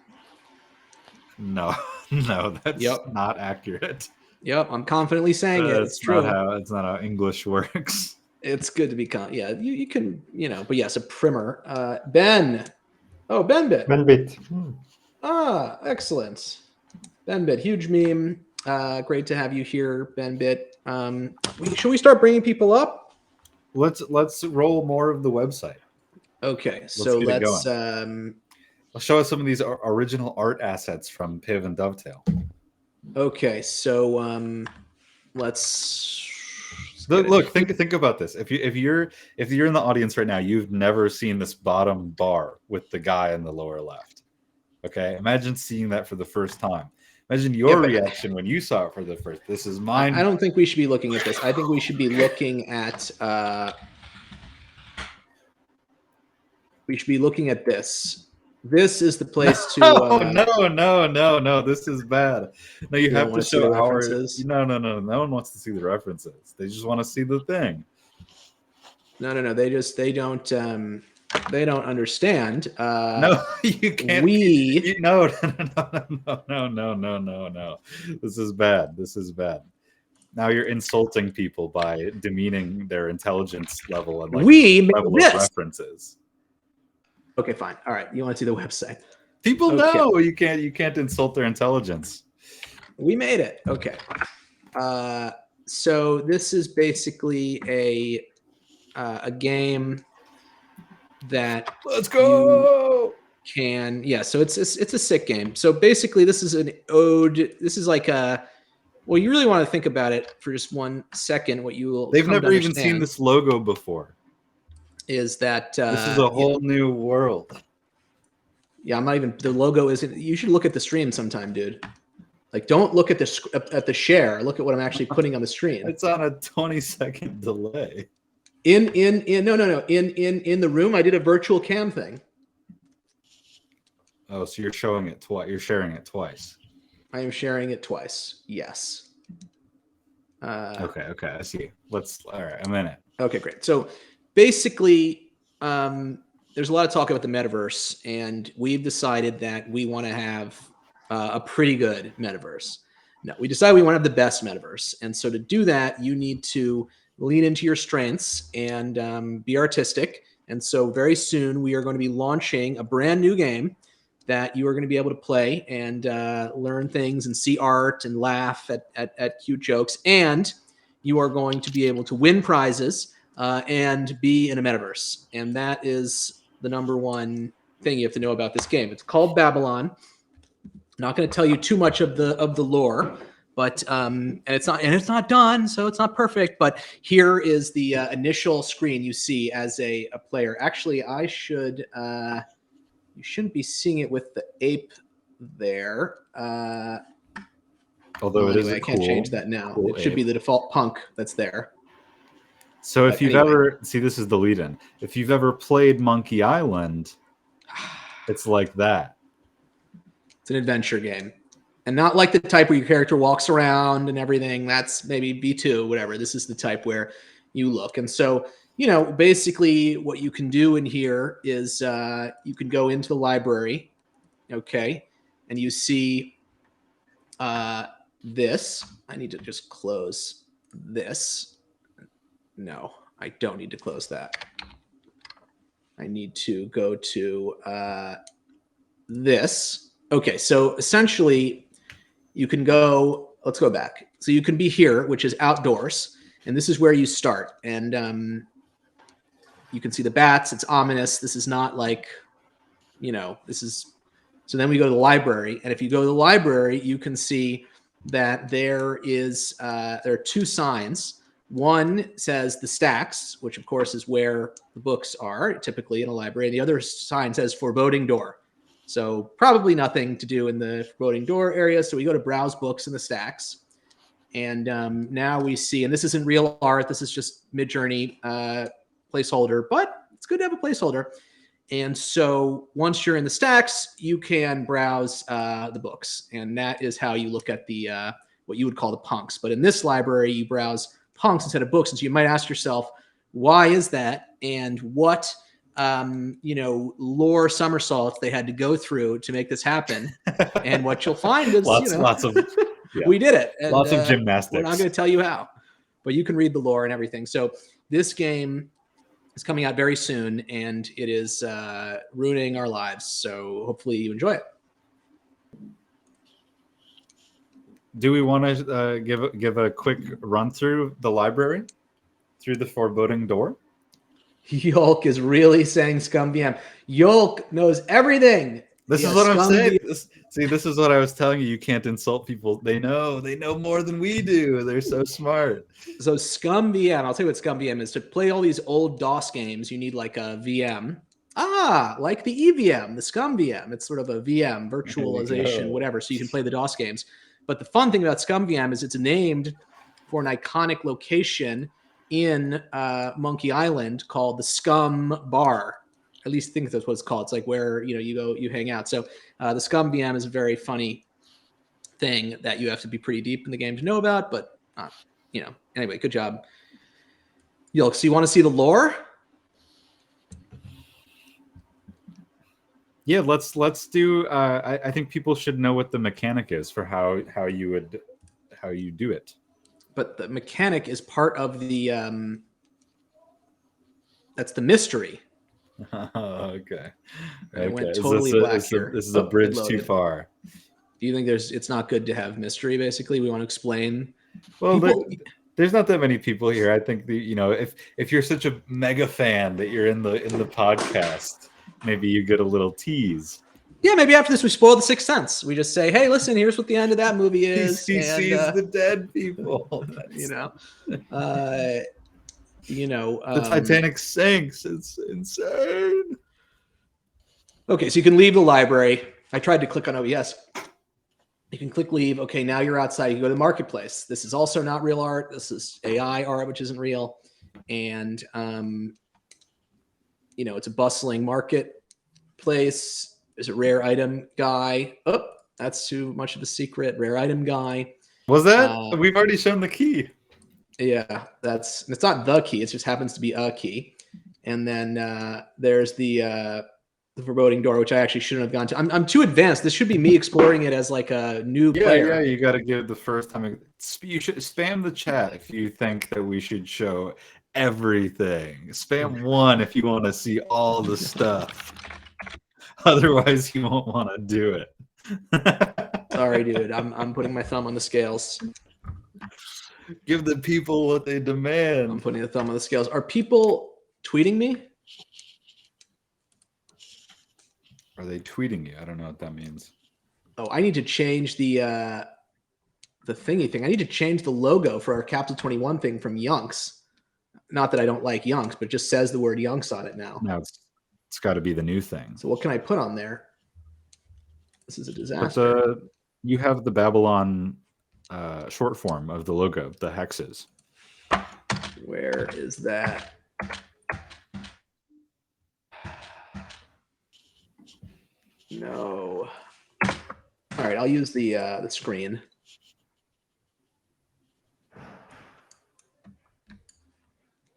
No, that's not accurate. Yep, I'm confidently saying it. It's true. That's not how English works. It's good to be you can, but yes, a primer. Ben. Oh, Ben-Bit. Ben-Bit. Ah, excellent. Ben-Bit, huge meme. Great to have you here, Ben-Bit. Should we start bringing people up? Let's roll more of the website. Okay, so let's I'll show us some of these original art assets from Piv and Dovetail. Okay, so let's look. Think about this. If you're in the audience right now, you've never seen this bottom bar with the guy in the lower left. Okay, imagine seeing that for the first time. Imagine your reaction when you saw it for the first. This is mine. I don't think we should be looking at this. I think we should be looking at. We should be looking at this. This is the place to. No. This is bad. No, you have to show our references. No. No one wants to see the references. They just want to see the thing. No. They don't understand. No, you can't. No. This is bad. Now you're insulting people by demeaning their intelligence level and level of references. Okay, fine. All right. You want to see the website? People know you can't insult their intelligence. We made it. Okay. So this is basically a game that let's go so it's a sick game. So basically this is an ode. This is like well, you really want to think about it for just 1 second. They've never even seen this logo before. Is that this is a whole new world? Yeah, I'm not even. The logo isn't. You should look at the stream sometime, dude. Like, don't look at the share. Look at what I'm actually putting on the screen. It's on a 20-second delay. In the room, I did a virtual cam thing. Oh, so you're showing it twice. You're sharing it twice. I am sharing it twice. Yes. Okay. I see. All right. I'm in it. Okay, great. So basically, there's a lot of talk about the metaverse, and we've decided that we want to have a pretty good metaverse. No, we decided we want to have the best metaverse. And so to do that, you need to lean into your strengths and be artistic. And so very soon we are going to be launching a brand new game that you are going to be able to play and learn things and see art and laugh at cute jokes. And you are going to be able to win prizes and be in a metaverse. And that is the number one thing you have to know about this game. It's called Babylon. I'm not going to tell you too much of the lore, but and it's not done, so it's not perfect. But here is the initial screen you see as a player. Actually, I should you shouldn't be seeing it with the ape there. Although I can't change that now. It should be the default punk that's there. So if you've ever this is the lead-in. If you've ever played Monkey Island, it's like that. It's an adventure game, and not like the type where your character walks around and everything. That's maybe B2, whatever. This is the type where you look. And so, basically what you can do in here is you can go into the library, okay, and you see this. I need to just close this. No, I don't need to close that. I need to go to this. Okay, so essentially you can go, let's go back. So you can be here, which is outdoors, and this is where you start. And you can see the bats. It's ominous. This is not like this is. So then we go to the library, and if you go to the library, you can see that there are two signs. One says the stacks, which of course is where the books are typically in a library. The other sign says foreboding door. So probably nothing to do in the foreboding door area. So we go to browse books in the stacks. And now we see, and this isn't real art. This is just Midjourney placeholder, but it's good to have a placeholder. And so once you're in the stacks, you can browse the books. And that is how you look at the what you would call the punks. But in this library, you browse punks instead of books. And so you might ask yourself, why is that? And what lore somersaults they had to go through to make this happen. And what you'll find is lots of we did it. And, lots of gymnastics. We're not going to tell you how, but you can read the lore and everything. So this game is coming out very soon, and it is ruining our lives. So hopefully you enjoy it. Do we want to give a quick run through the library, through the foreboding door? Yolk is really saying scum VM. Yolk knows everything. This is what I'm saying. This is what I was telling you. You can't insult people. They know more than we do. They're so smart. So scum VM, I'll tell you what scum VM is. To play all these old DOS games, you need like a VM. Like the EVM, the scum VM. It's sort of a VM, virtualization, whatever. So you can play the DOS games. But the fun thing about scum VM is it's named for an iconic location in Monkey Island called the Scum Bar. At least I think that's what it's called. It's like where you go, you hang out. So the Scum VM is a very funny thing that you have to be pretty deep in the game to know about. But anyway, good job, Yolk. So you want to see the lore? Yeah, let's do. I think people should know what the mechanic is for how you do it. But the mechanic is part of the. That's the mystery. Okay. I went totally black here. This is a bridge too far. Do you think it's not good to have mystery? Basically, we want to explain. Well, there's not that many people here. I think if you're such a mega fan that you're in the podcast, maybe you get a little tease. Yeah, maybe after this we spoil the Sixth Sense. We just say, "Hey, listen, here's what the end of that movie is." He sees the dead people. The Titanic sinks. It's insane. Okay, so you can leave the library. I tried to click on OBS. You can click leave. Okay, now you're outside. You go to the marketplace. This is also not real art. This is AI art, which isn't real. And it's a bustling marketplace. There's a rare item guy. Oh, that's too much of a secret. Rare item guy. Was that? We've already shown the key. Yeah, it's not the key. It just happens to be a key. And then there's the foreboding door, which I actually shouldn't have gone to. I'm too advanced. This should be me exploring it as like a new player. Yeah, you got to give the first time. You should spam the chat if you think that we should show everything. Spam 1 if you want to see all the stuff. Otherwise, you won't want to do it. Sorry, dude. I'm putting my thumb on the scales. Give the people what they demand. I'm putting the thumb on the scales. Are people tweeting me? Are they tweeting you? I don't know what that means. Oh, I need to change the thingy thing. I need to change the logo for our Capsule 21 thing from Yunks. Not that I don't like Yunks, but it just says the word Yunks on it now. No, it's got to be the new thing. So what can I put on there? This is a disaster. But you have the Babylon short form of the logo, the hexes. Where is that? No. All right, I'll use the screen.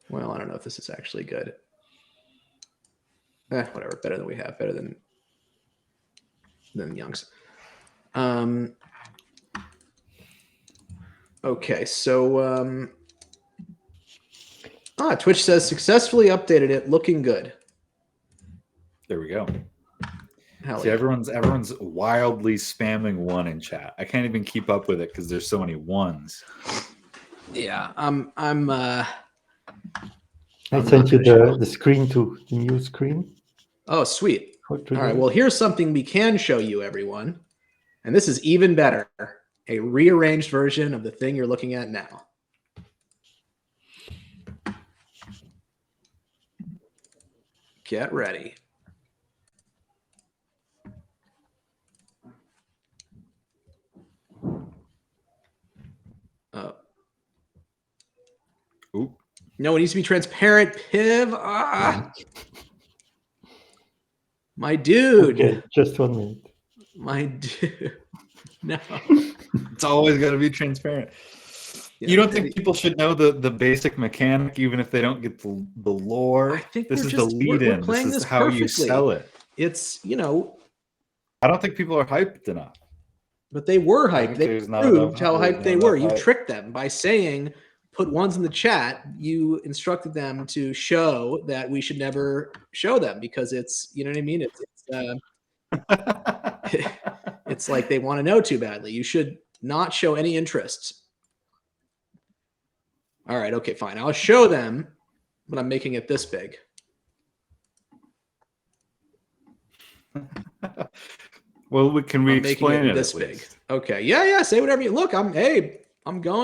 Well, I don't know if this is actually good. Whatever. Better than we have. Better than Young's. Okay, so Twitch says successfully updated it, looking good. There we go. Hell See, yeah. everyone's wildly spamming 1 in chat. I can't even keep up with it because there's so many 1s. Yeah, I sent you the screen to the new screen. Oh, sweet. All right, well, here's something we can show you, everyone. And this is even better. A rearranged version of the thing you're looking at now. Get ready. Ooh. No, it needs to be transparent. Piv. My dude. Okay, just 1 minute. My dude. No. It's always got to be transparent. Yeah, you don't think people should know the basic mechanic, even if they don't get the lore? I think this is the lead-in. This is how you sell it. It's, you know. I don't think people are hyped enough. But they were hyped. They proved how hyped they were. You tricked them by saying, put ones in the chat. You instructed them to show that we should never show them because it's, you know what I mean? It's like they want to know too badly. You should not show any interest. All right, okay, fine. I'll show them, but I'm making it this big. Well, can we explain it this big? Okay, yeah. Say whatever you look. I'm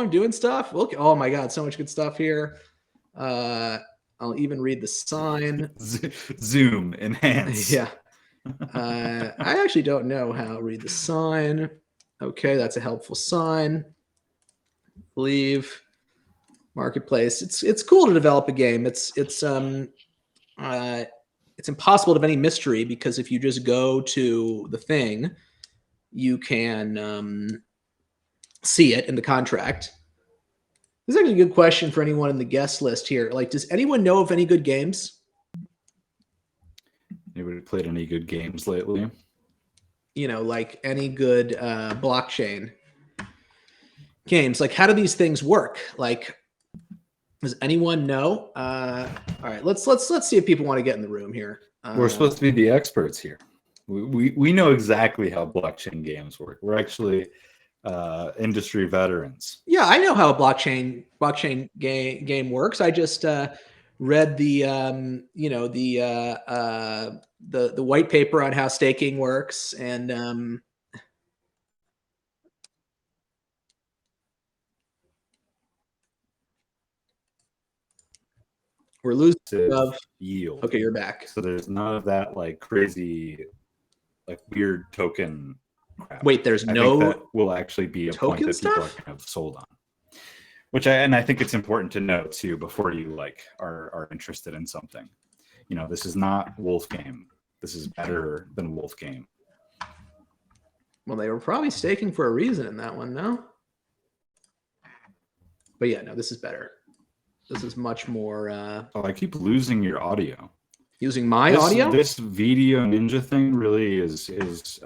doing stuff. Look, oh my God, so much good stuff here. I'll even read the sign. Zoom, enhance. Yeah. I actually don't know how to read the sign. Okay, that's a helpful sign. Leave marketplace. It's cool to develop a game. It's impossible to have any mystery because if you just go to the thing, you can see it in the contract. This is actually a good question for anyone in the guest list here. Like, does anyone know of any good games? Anybody played any good games lately? You know, like any good blockchain games. Like, how do these things work? Like, does anyone know? All right, let's see if people want to get in the room here. We're supposed to be the experts here. We know exactly how blockchain games work. We're actually industry veterans. Yeah, I know how a blockchain game works. I just read the the white paper on how staking works, and we're losing yield. Okay, you're back. So there's none of that like crazy, like weird token crap. Wait, there's no. That will actually be a point that people are kind of sold on. Which I think it's important to know too before you like are interested in something. You know, this is not Wolf Game. This is better than Wolf Game. Well, they were probably staking for a reason in that one, no? But yeah, no, this is better. This is much more. Oh, I keep losing your audio. Using my audio? This video ninja thing really is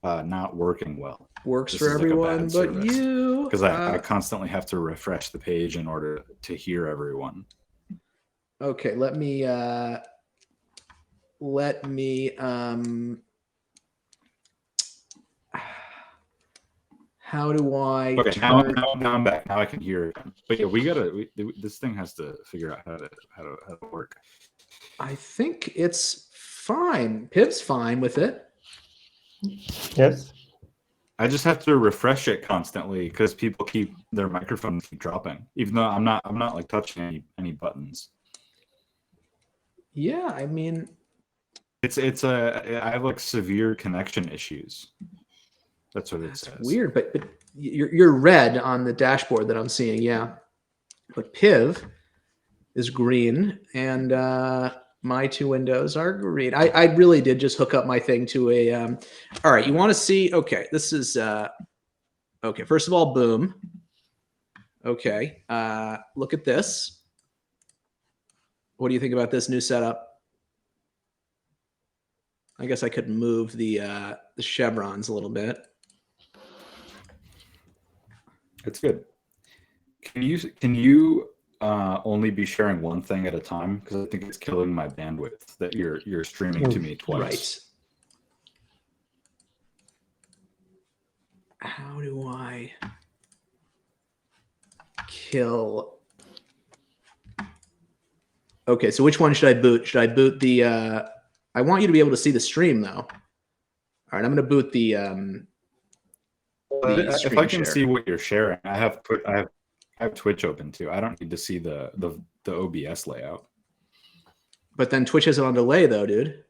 not working well. Works for everyone but you. Because I constantly have to refresh the page in order to hear everyone. Okay, let me how do I? Okay, now I'm back. Now I can hear it. But yeah, this thing has to figure out how to work. I think it's fine. Piv's fine with it. Yes. I just have to refresh it constantly because people their microphones keep dropping, even though I'm not like touching any buttons. Yeah, I mean, I have like severe connection issues. That's what it says. Weird, but you're red on the dashboard that I'm seeing, yeah. But Piv is green, and my two windows are green. I really did just hook up my thing to a. All right, you want to see? Okay, this is okay. First of all, boom. Okay, look at this. What do you think about this new setup? I guess I could move the chevrons a little bit. It's good. Can you only be sharing one thing at a time? Because I think it's killing my bandwidth that you're streaming to me twice. Right. How do I kill? Okay, so which one should I boot? Should I boot the I want you to be able to see the stream though. All right, I'm going to boot the if I can share. see what you're sharing, I have Twitch open too. I don't need to see the OBS layout. But then Twitch is on delay though, dude.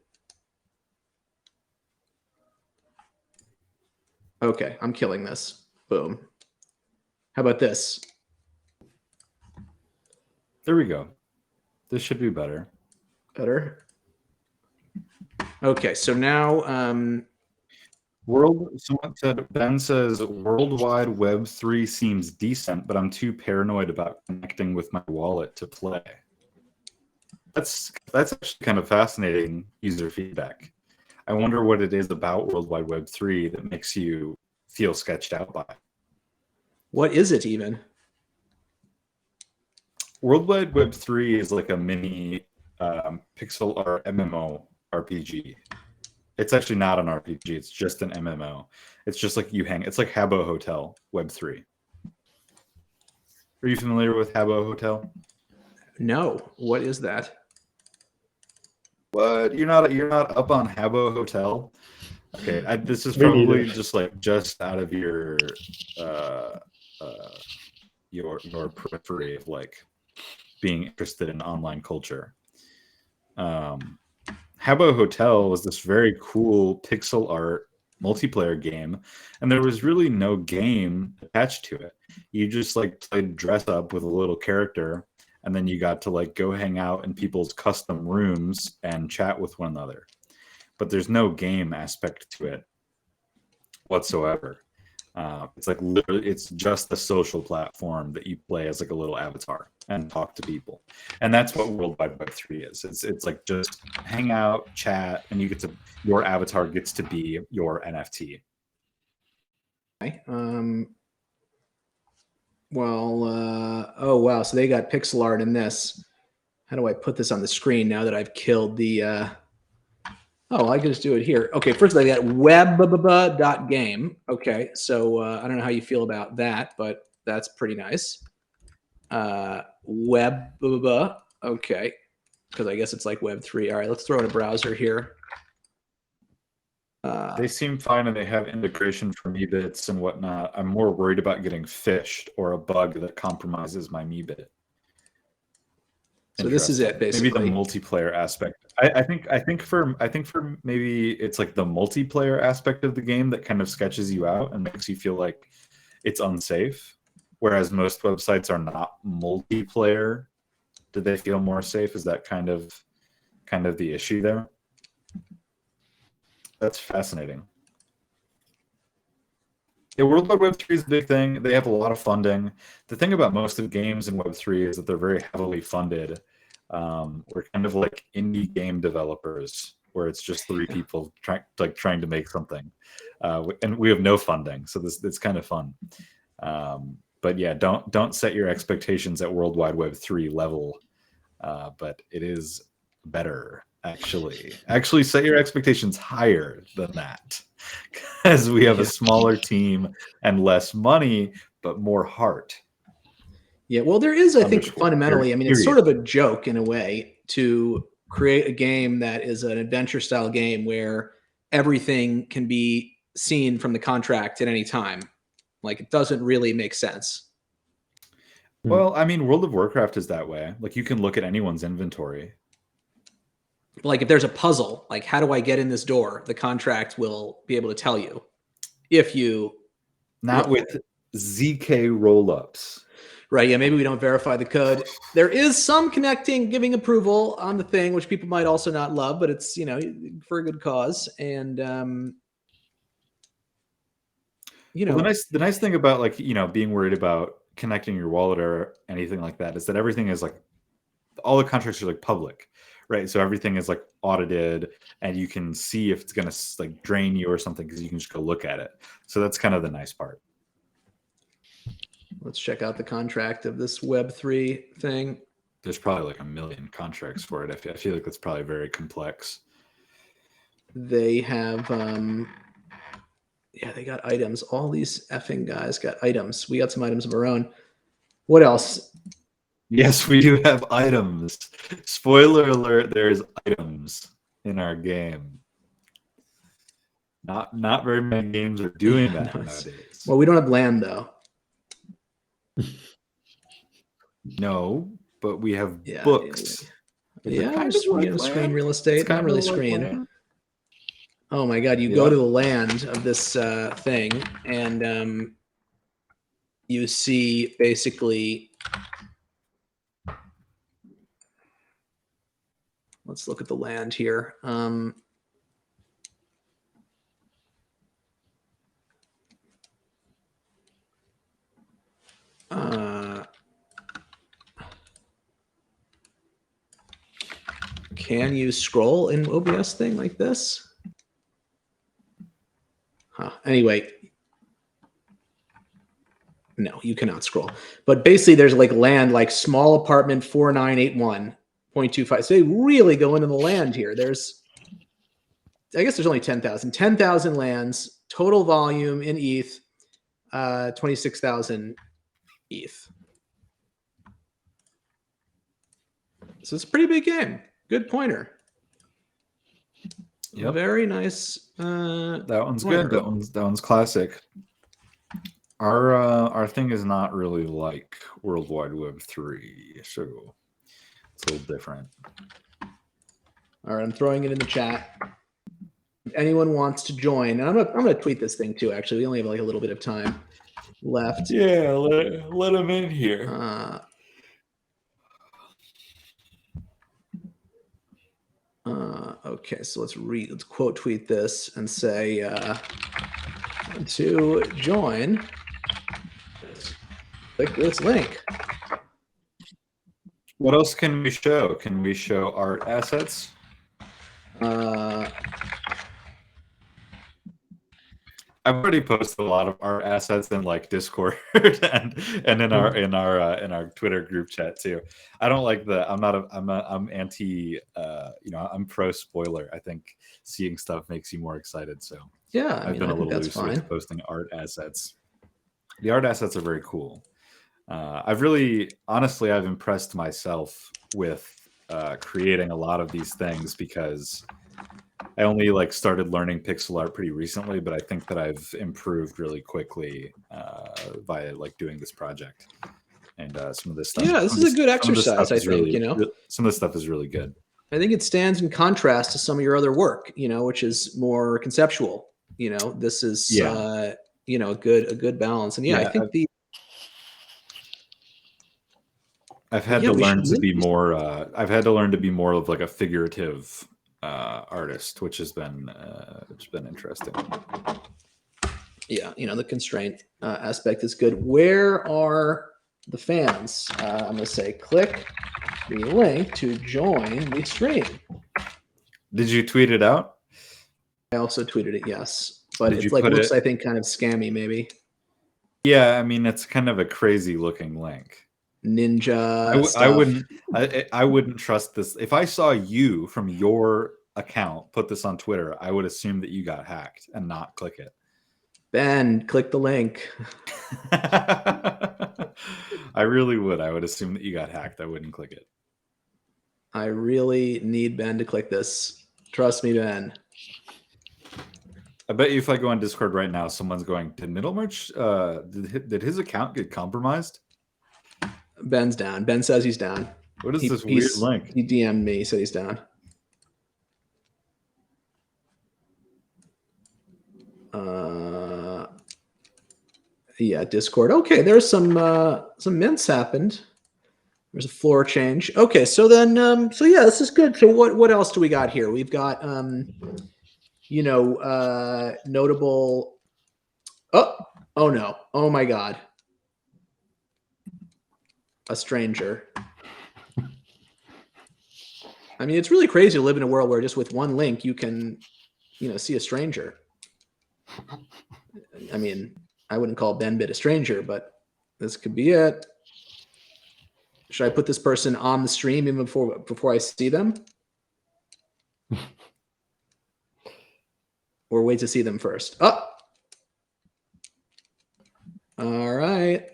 Okay, I'm killing this. Boom. How about this? There we go. This should be better. Better. Okay, so now someone said, Ben says World Wide Web 3 seems decent, but I'm too paranoid about connecting with my wallet to play. That's actually kind of fascinating user feedback. I wonder what it is about World Wide Web 3 that makes you feel sketched out by it. What is it even? World Wide Web 3 is like a mini pixel art MMO RPG. It's actually not an RPG. It's just an MMO. It's just like it's like Habbo Hotel Web 3. Are you familiar with Habbo Hotel? No. What is that? What? You're not up on Habbo Hotel? Okay, this is probably just out of your periphery of like being interested in online culture. Habbo Hotel was this very cool pixel art multiplayer game, and there was really no game attached to it. You just like played dress up with a little character, and then you got to like go hang out in people's custom rooms and chat with one another. But there's no game aspect to it whatsoever. It's like literally, it's just a social platform that you play as like a little avatar and talk to people, and that's what World Wide Web 3 is. It's like just hang out, chat, and your avatar gets to be your NFT. Okay. Oh wow, so they got pixel art in this. How do I put this on the screen now that I've killed the Oh, I can just do it here. Okay, first I got web.game. Okay, so I don't know how you feel about that, but that's pretty nice. Web. Okay, because I guess it's like Web 3. All right, let's throw in a browser here. They seem fine, and they have integration for Meebits and whatnot. I'm more worried about getting phished or a bug that compromises my Meebit. So this is it, basically. Maybe the multiplayer aspect. I think for maybe it's like the multiplayer aspect of the game that kind of sketches you out and makes you feel like it's unsafe. Whereas most websites are not multiplayer. Do they feel more safe? Is that kind of the issue there? That's fascinating. Yeah, World Wide Web 3 is a big thing. They have a lot of funding. The thing about most of games in Web 3 is that they're very heavily funded. We're kind of like indie game developers, where it's just 3 people trying to make something, and we have no funding, so it's kind of fun. But yeah, don't set your expectations at World Wide Web 3 level, but it is better. Actually set your expectations higher than that, because we have a smaller team and less money, but more heart. Yeah, well, there is, I think, fundamentally, I mean, it's sort of a joke in a way to create a game that is an adventure style game where everything can be seen from the contract at any time. Like, it doesn't really make sense. Well, I mean, World of Warcraft is that way. Like, you can look at anyone's inventory. Like, if there's a puzzle, like, how do I get in this door? The contract will be able to tell you if you... Not with ZK roll-ups. Right, yeah, maybe we don't verify the code. There is some connecting, giving approval on the thing, which people might also not love, but it's, for a good cause. And, Well, the nice thing about, like, being worried about connecting your wallet or anything like that is that everything is, like, all the contracts are, like, public, right? So everything is, like, audited, and you can see if it's going to, like, drain you or something, because you can just go look at it. So that's kind of the nice part. Let's check out the contract of this Web3 thing. There's probably like 1 million contracts for it. I feel like that's probably very complex. They have, they got items. All these effing guys got items. We got some items of our own. What else? Yes, we do have items. Spoiler alert, there's items. in our game. Not very many games are doing that nowadays. Well, we don't have land though. No, but we have books. Yeah, screen real estate. Not really screen. Oh my God! You go to the land of this thing, and you see basically. Let's look at the land here. Can you scroll in OBS thing like this? Anyway, no, you cannot scroll. But basically, there's like land, like small apartment 4981.25. So they really go into the land here. I guess there's only 10,000 lands, total volume in ETH, 26,000 ETH. So it's a pretty big game. Good pointer. Yep. Very nice. That one's pointer. Good. That one's classic. Our thing is not really like World Wide Web 3, so it's a little different. All right, I'm throwing it in the chat. If anyone wants to join, and I'm gonna tweet this thing too. Actually, we only have like a little bit of time left. Yeah, let them in here. Okay, so let's quote tweet this and say to join, click this link. What else can we show? Can we show art assets? I've already posted a lot of art assets in like Discord and in our Twitter group chat too. I don't like I'm anti I'm pro spoiler. I think seeing stuff makes you more excited. So yeah, I've been a little loose with posting art assets. The art assets are very cool. I've impressed myself with creating a lot of these things because I only started learning pixel art pretty recently, but I think that I've improved really quickly by doing this project and some of this stuff. Yeah, this is a good exercise. I think some of this stuff is really good. I think it stands in contrast to some of your other work, which is more conceptual. This is a good balance. And I think I've had to learn to be more. I've had to learn to be more of like a figurative artist, which has been interesting. Yeah, the constraint aspect is good. Where are the fans? I'm going to say click the link to join the stream. Did you tweet it out? I also tweeted it, yes, but it looks I think kind of scammy maybe. Yeah, I mean it's kind of a crazy looking link. Ninja. I wouldn't trust this. If I saw you from your account put this on Twitter, I would assume that you got hacked and not click it. Ben, click the link. I really would. I would assume that you got hacked. I wouldn't click it. I really need Ben to click this. Trust me, Ben. I bet you if I go on Discord right now, someone's going to Middlemarch. Did his account get compromised? Ben's down. Ben says he's down. What is this weird link? He DM'd me, said he's down. Yeah, Discord. Okay, there's some mints happened. There's a floor change. Okay, so then yeah, this is good. So what else do we got here? We've got notable. Oh no! Oh my God! A stranger. I mean, it's really crazy to live in a world where just with one link you can, see a stranger. I mean, I wouldn't call BenBit a stranger, but this could be it. Should I put this person on the stream even before I see them? Or wait to see them first? Oh! All right.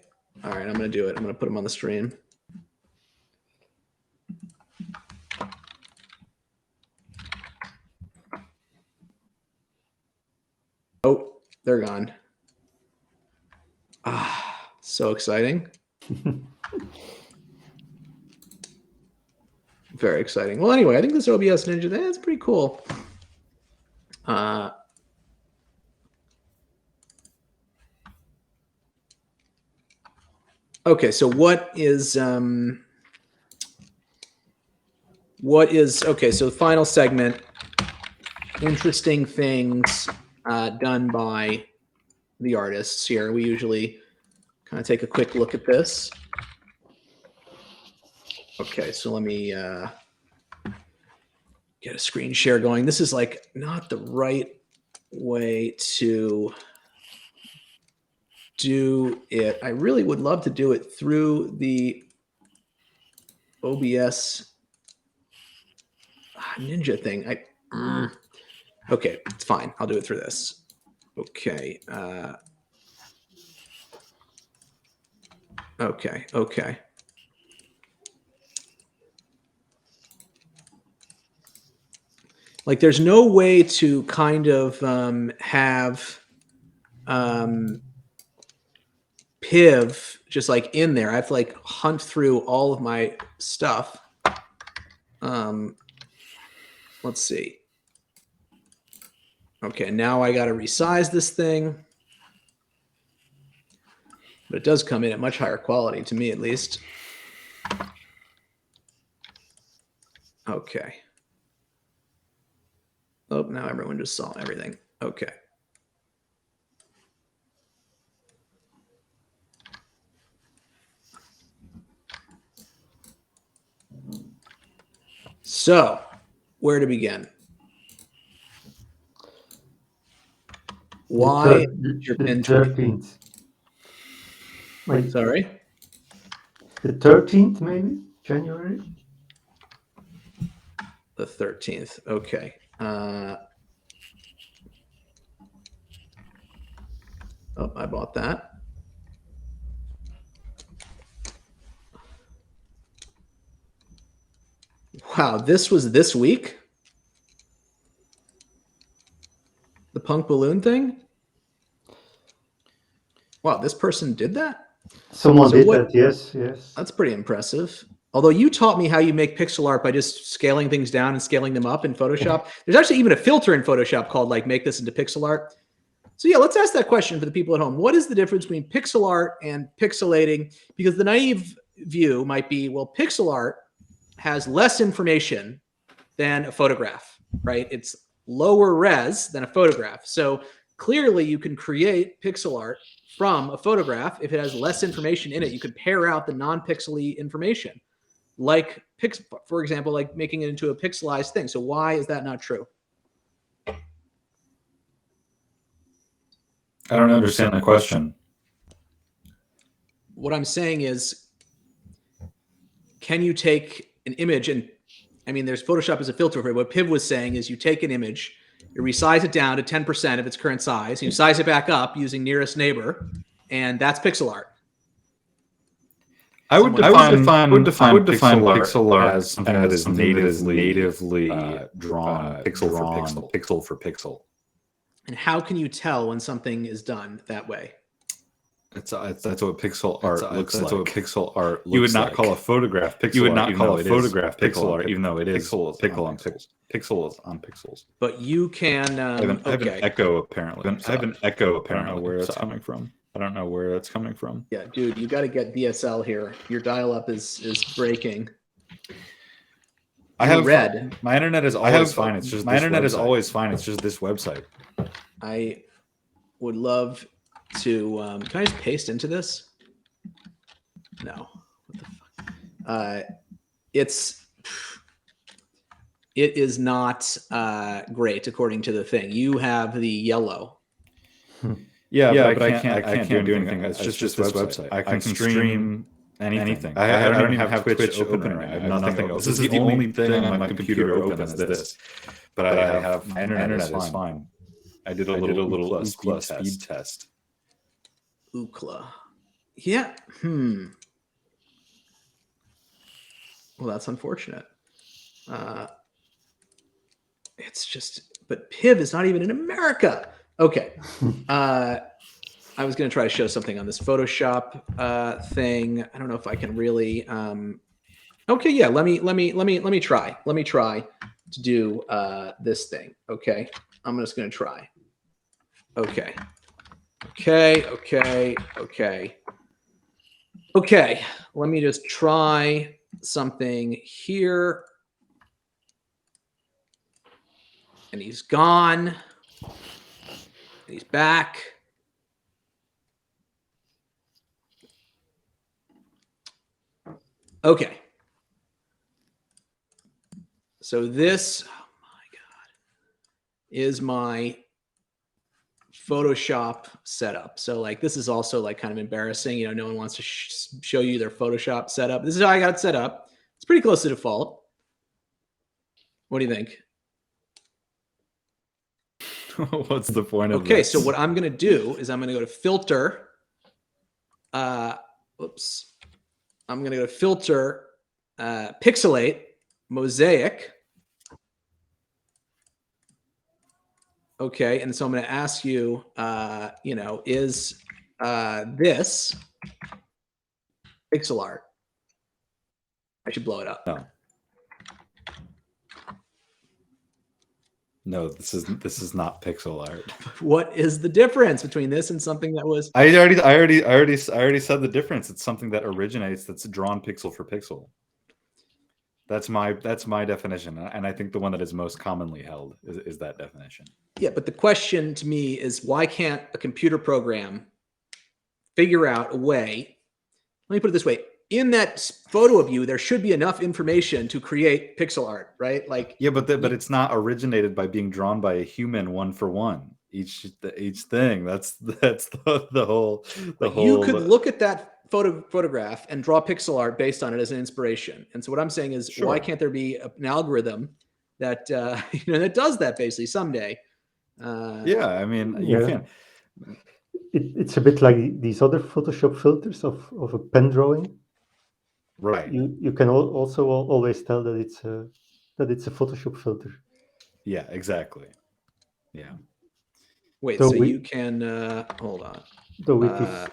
All right, I'm going to do it. I'm going to put them on the stream. they're gone. Ah, so exciting. Very exciting. Well, anyway, I think this OBS Ninja, that's pretty cool. Okay, so what is okay, so the final segment, interesting things done by the artists here. We usually kind of take a quick look at this. Okay, so let me get a screen share going. This is like not the right way to do it. I really would love to do it through the OBS Ninja thing. Okay, it's fine. I'll do it through this. Okay. Okay. Like, there's no way to kind of have Piv just like in there. I have to like hunt through all of my stuff. Let's see. Okay, now I got to resize this thing. But it does come in at much higher quality, to me at least. Okay. Oh, now everyone just saw everything. Okay. So, where to begin? Why your pin 13th? Wait, sorry? The 13th, maybe? January? The 13th. Okay. Oh, I bought that. Wow, this was this week? The punk balloon thing? Wow, this person did that? Someone did that, yes. That's pretty impressive. Although you taught me how you make pixel art by just scaling things down and scaling them up in Photoshop. There's actually even a filter in Photoshop called like make this into pixel art. So yeah, let's ask that question for the people at home. What is the difference between pixel art and pixelating? Because the naive view might be, well, pixel art has less information than a photograph, right? It's lower res than a photograph. So clearly you can create pixel art from a photograph. If it has less information in it, you could pare out the non-pixely information. Like, for example, like making it into a pixelized thing. So why is that not true? I don't understand the question. What I'm saying is, can you take an image and, I mean, there's Photoshop as a filter for it. What Piv was saying is you take an image, you resize it down to 10% of its current size, you size it back up using nearest neighbor, and that's pixel art. I would define pixel art as something that is natively drawn pixel for pixel. And how can you tell when something is done that way? That's what pixel art looks like. That's what pixel art looks like. You would not call a photograph pixel art. You would not call a photograph pixel art, even though it is pixels on pixels. But you can. I have an echo apparently. I have an echo apparently. I don't know where it's coming from. I don't know where that's coming from. Yeah, dude, you got to get DSL here. Your dial-up is breaking. I have red. My internet is always fine. It's just my internet is always fine. It's just this website. I would love to. Can I just paste into this? No. What the fuck? It is not great according to the thing. You have the yellow. Yeah, but I can't do anything. It's just this website. I can stream anything. I don't even have Twitch open right now. I have nothing else. This is the only thing on my computer open is this. But I have my internet is fine. I did a little Ookla speed test. Ookla. Yeah. Well, that's unfortunate. It's just, but Piv is not even in America. Okay. I was going to try to show something on this Photoshop thing. I don't know if I can really. Okay, yeah. Let me try. Let me try to do this thing. Okay, I'm just going to try. Okay. Let me just try something here. And he's gone. And he's back. Okay. So this, oh my God, is my Photoshop setup. So like, this is also like kind of embarrassing. You know, no one wants to show you their Photoshop setup. This is how I got it set up. It's pretty close to default. What do you think? What's the point of this? Okay, so this? what I'm going to do is I'm going to go to filter. Oops. I'm going to go to filter, pixelate, mosaic. Okay, and so I'm going to ask you, you know, is this pixel art? I should blow it up. No, this is not pixel art. What is the difference between this and something that was? I already said the difference. It's something that originates, that's drawn pixel for pixel. That's my definition, and I think the one that is most commonly held is that definition. Yeah, but the question to me is, why can't a computer program figure out a way? Let me put it this way. In that photo of you, there should be enough information to create pixel art, right? Like, yeah, but it's not originated by being drawn by a human one for one. Each thing. That's the whole. You could look at that photograph and draw pixel art based on it as an inspiration. And so what I'm saying is, why can't there be an algorithm that you know, that does that basically someday? Yeah, I mean, you can. It's a bit like these other Photoshop filters of a pen drawing. Right. You can also always tell that it's a Photoshop filter. Yeah, exactly. Yeah. Wait, so you can hold on. Though with this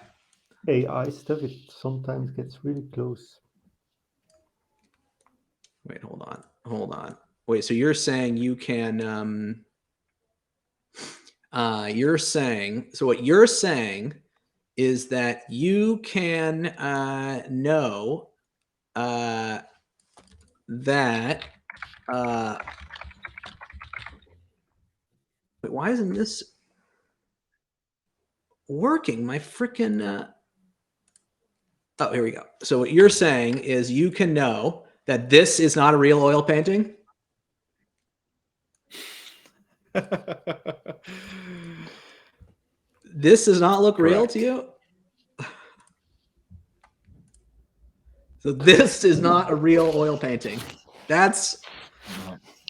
AI stuff, it sometimes gets really close. Wait, hold on. Wait, so you're saying you can you're saying, so what you're saying is that you can know that wait, why isn't this working? My freaking oh, here we go. So what you're saying is you can know that this is not a real oil painting? This does not look real to you? So this is not a real oil painting. That's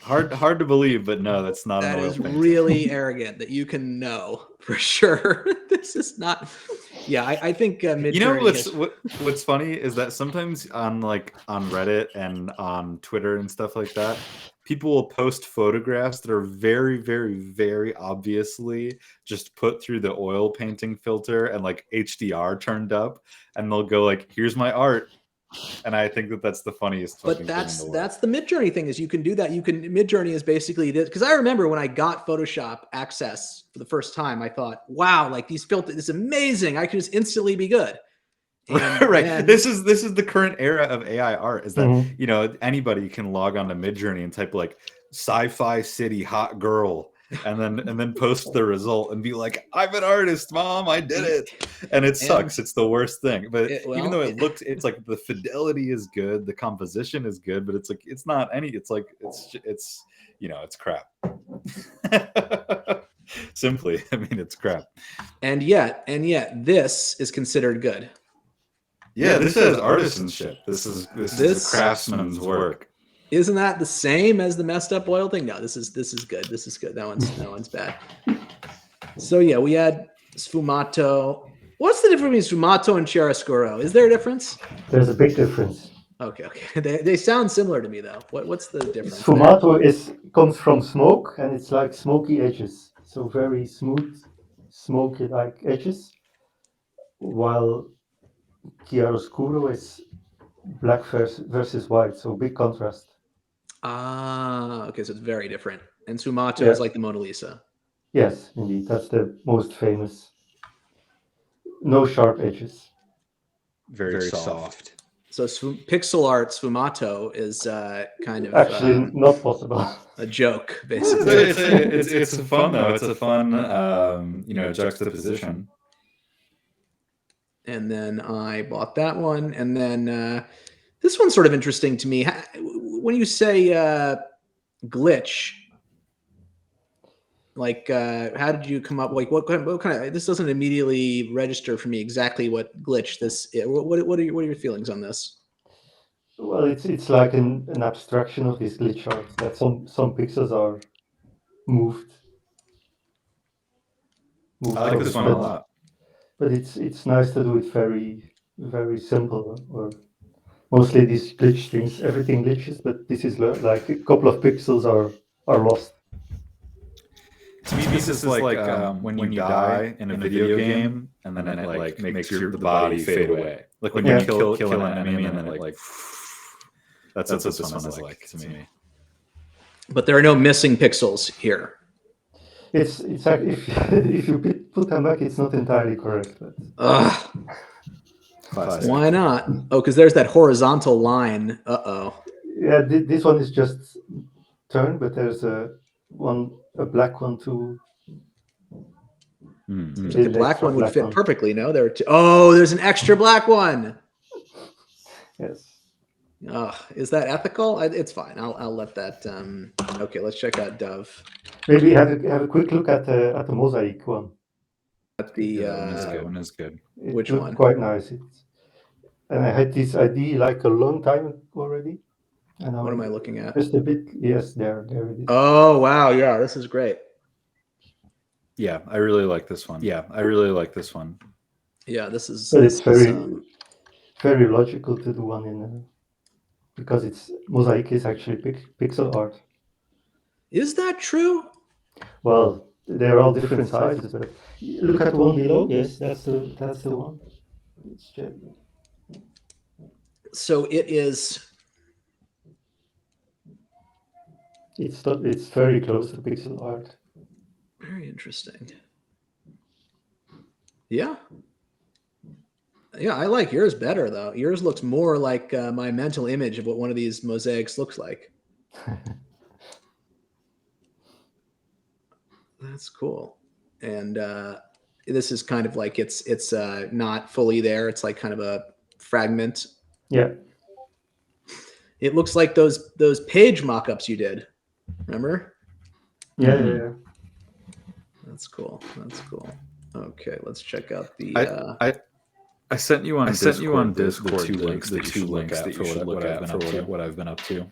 hard to believe, but no, that's not an oil painting. That is really arrogant that you can know for sure. This is not. Yeah, I think you know what's funny is that sometimes on Reddit and on Twitter and stuff like that, people will post photographs that are very, very, very obviously just put through the oil painting filter and like HDR turned up, and they'll go like, "Here's my art." And I think that's the funniest. But that's the Midjourney thing, is you can do that. You can Midjourney is basically this, because I remember when I got Photoshop access for the first time, I thought, wow, like these filters, this is amazing. I can just instantly be good. And, right. This is the current era of AI art, is that you know, anybody can log on to Midjourney and type like sci-fi city hot girl, and then post the result and be like, I'm an artist, mom, I did it. And it sucks. It's the worst thing. But even though it's like the fidelity is good, the composition is good, but it's like, it's not any, it's like, it's you know, it's crap. Simply, I mean, it's crap. And yet this is considered good. Yeah, this is artisanship. This is a craftsman's work. Isn't that the same as the messed up oil thing? No, this is good. This is good. That one's bad. So yeah, we had sfumato. What's the difference between sfumato and chiaroscuro? Is there a difference? There's a big difference. Okay. They sound similar to me though. What's the difference? Sfumato comes from smoke, and it's like smoky edges. so very smooth, smoky-like edges, while chiaroscuro is black versus white, so big contrast. Ah, okay, so it's very different. And sfumato Yeah. is like the Mona Lisa. Yes, indeed, that's the most famous. No sharp edges. Very soft. So pixel art sfumato is kind of Actually not possible. a joke, basically. It's fun though. It's a fun juxtaposition. And then I bought that one, and then this one's sort of interesting to me. When you say glitch, like how did you come up? Like what kind of? This doesn't immediately register for me exactly what glitch this is. What are your feelings on this? Well, it's like an abstraction of this glitch art that some pixels are moved. I like this one a lot. But it's nice to do it very, very simple, or mostly these glitch things, everything glitches, but this is like a couple of pixels are lost. To me, this is like when you die in a video game, and then it like makes the body fade away. Like when you kill an enemy, and then like that's what this one is like to me. But there are no missing pixels here. It's if you put them back, it's not entirely correct. But... Why not? Oh, because there's that horizontal line. Yeah, this one is just turned, but there's a black one too. The black one would fit perfectly. No, there are two. Oh, there's an extra black one. Yes. Is that ethical? It's fine. I'll let that. Okay, let's check out Dove. Maybe have a quick look at the mosaic one. At the one is good. Which one? Quite nice. And I had this idea like a long time already. And what am I looking at? Just a bit. Yes, there it is. Oh wow! Yeah, this is great. Yeah, I really like this one. Yeah, this is. But it's very logical to do one in because it's mosaic is actually pixel art. Is that true? Well, they're all different sizes, but look at the one below. Yes, that's the one. Let's check. So it is. It's very close to pixel art. Very interesting. Yeah. Yeah, I like yours better though. Yours looks more like my mental image of what one of these mosaics looks like. That's cool. And this is kind of like it's not fully there. It's like kind of a fragment. Yeah. It looks like those page mock-ups you did. Remember? Yeah, yeah. That's cool. Okay, let's check out the. I sent you on Discord the two links that you look at for what I've been up to.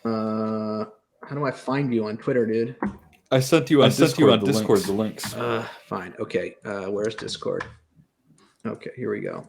How do I find you on Twitter, dude? I sent you on Discord the links. Fine. Okay. Where's Discord? Okay, here we go.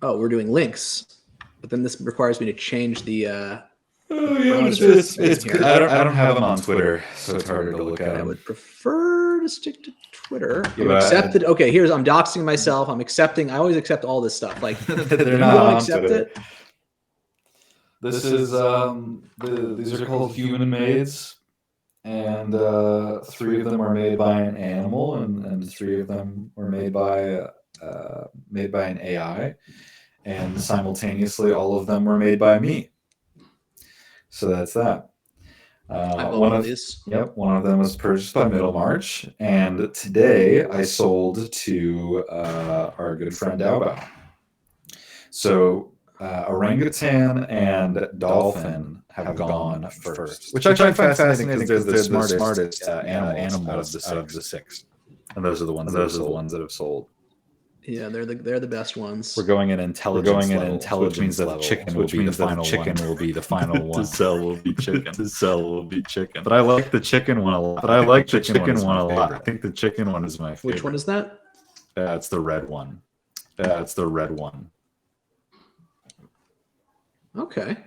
Oh, we're doing links, but then this requires me to change the. I don't have them on Twitter, so it's harder to look at them. I would prefer to stick to Twitter. I'm accepted. Okay, I'm doxing myself. I'm accepting. I always accept all this stuff. Like they're not on Twitter. This is these are called human maids, and 3 of them are made by an animal, and 3 of them were made by an AI, and simultaneously all of them were made by me. So that's that. One of them was purchased by Middlemarch, and today I sold to our good friend Daobao. So orangutan and dolphin have gone first, which I find fascinating because they're the smartest animals out of the 6, and those are the ones that have sold. Yeah, they're the best ones. We're going in intelligence level, which means that the chicken will be the final one. To sell will be chicken. But I like the chicken one a lot. I think the chicken one is my favorite. Which one is that? It's the red one. Okay.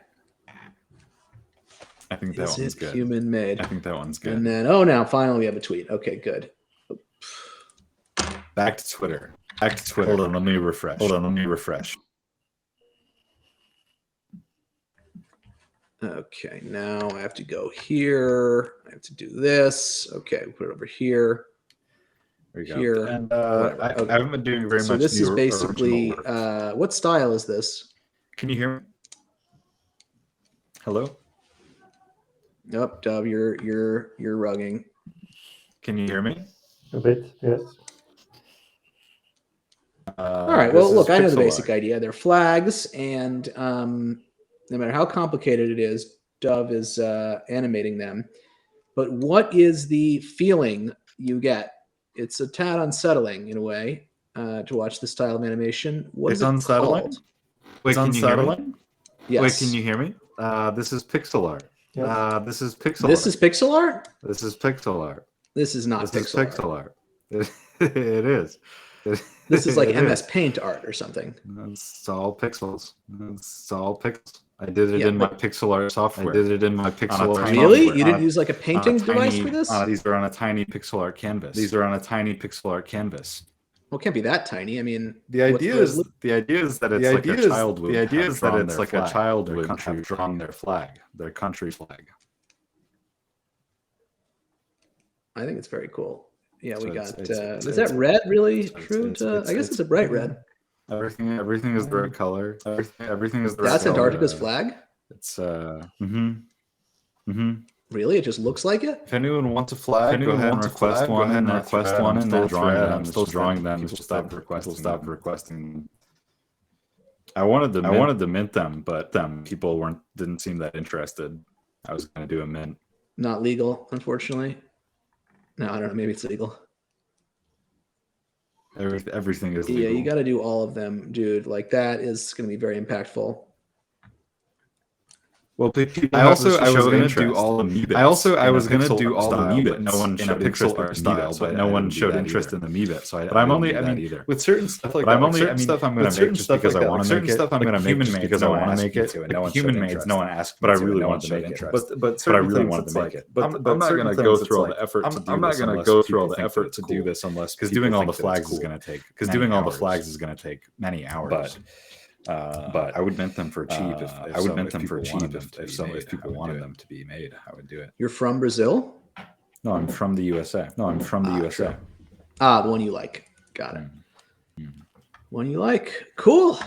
I think that one's good. Human made. I think that one's good. And then, now finally we have a tweet. Okay, good. Back to Twitter. Hold on, let me refresh. Okay, now I have to go here. I have to do this. Okay, put it over here. There you Here. go. And I haven't been doing very much. So this is basically, work. what style is this? Can you hear me? Hello? Nope, Dove, you're rugging. Can you hear me? A bit, yes. All right. Well, look, I know the basic idea. They're flags, and no matter how complicated it is, Dove is animating them. But what is the feeling you get? It's a tad unsettling in a way to watch this style of animation. What is it unsettling? called? Wait, can you hear me? Yes. Wait, can you hear me? This is pixel art. Yes. This is pixel This art. is pixel art? This is pixel art. This is not This pixel is pixel art. art. It is. This is like It MS is. Paint art or something. It's all pixels. It's all pixels. I did it in my pixel art software. Really? You didn't use like a painting device for this? These are on a tiny pixel art canvas. Well, it can't be that tiny. I mean, the idea is that it's like a child would have drawn their flag, their country flag. I think it's very cool. Yeah, So we got. it's Is that red really true? I guess it's a bright red. Everything is the right color. Everything is the right That's color. Antarctica's flag. It's Really, it just looks like it. If anyone wants a flag, go ahead and request one. I'm still drawing them. People stopped requesting. I wanted to mint them, but people didn't seem that interested. I was going to do a mint. Not legal, unfortunately. No, I don't know. Maybe it's legal. Everything is legal. Yeah, you got to do all of them, dude. Like that is going to be very impactful. Well, I was going to do all the Meebits. I was going to do all the Meebits. No one showed interest in the Meebits, but no one showed interest in the Meebits. So I'm only, with certain stuff like that. I'm going to make just because I want to make it. Certain stuff I'm going to make just because I want to make it. Human made, no one asked, but I really wanted to make it. But I really wanted to make it. But I'm not going to go through all the effort to do this. I'm not going to go through all the effort to do this unless because doing all the flags is going to take many hours. But I would mint them for cheap if people wanted them to be made. I would do it. You're from Brazil? No, I'm from the USA. Sure. The one you like. Got it. One you like. Cool.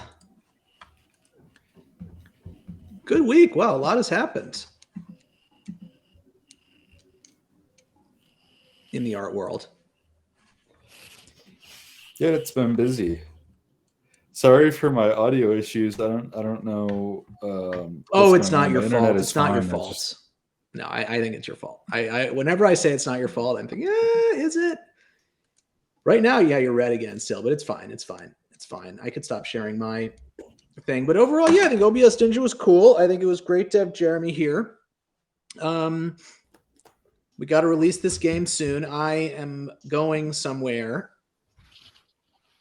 Good week. Wow, a lot has happened in the art world. Yeah, it's been busy. Sorry for my audio issues. I don't know. It's not your fault. It's not your fault. No, I think it's your fault. I whenever I say it's not your fault, I'm thinking, is it? Right now, yeah, you're red again still, but it's fine. It's fine. I could stop sharing my thing. But overall, yeah, I think OBS Ninja was cool. I think it was great to have Jeremy here. We got to release this game soon. I am going somewhere.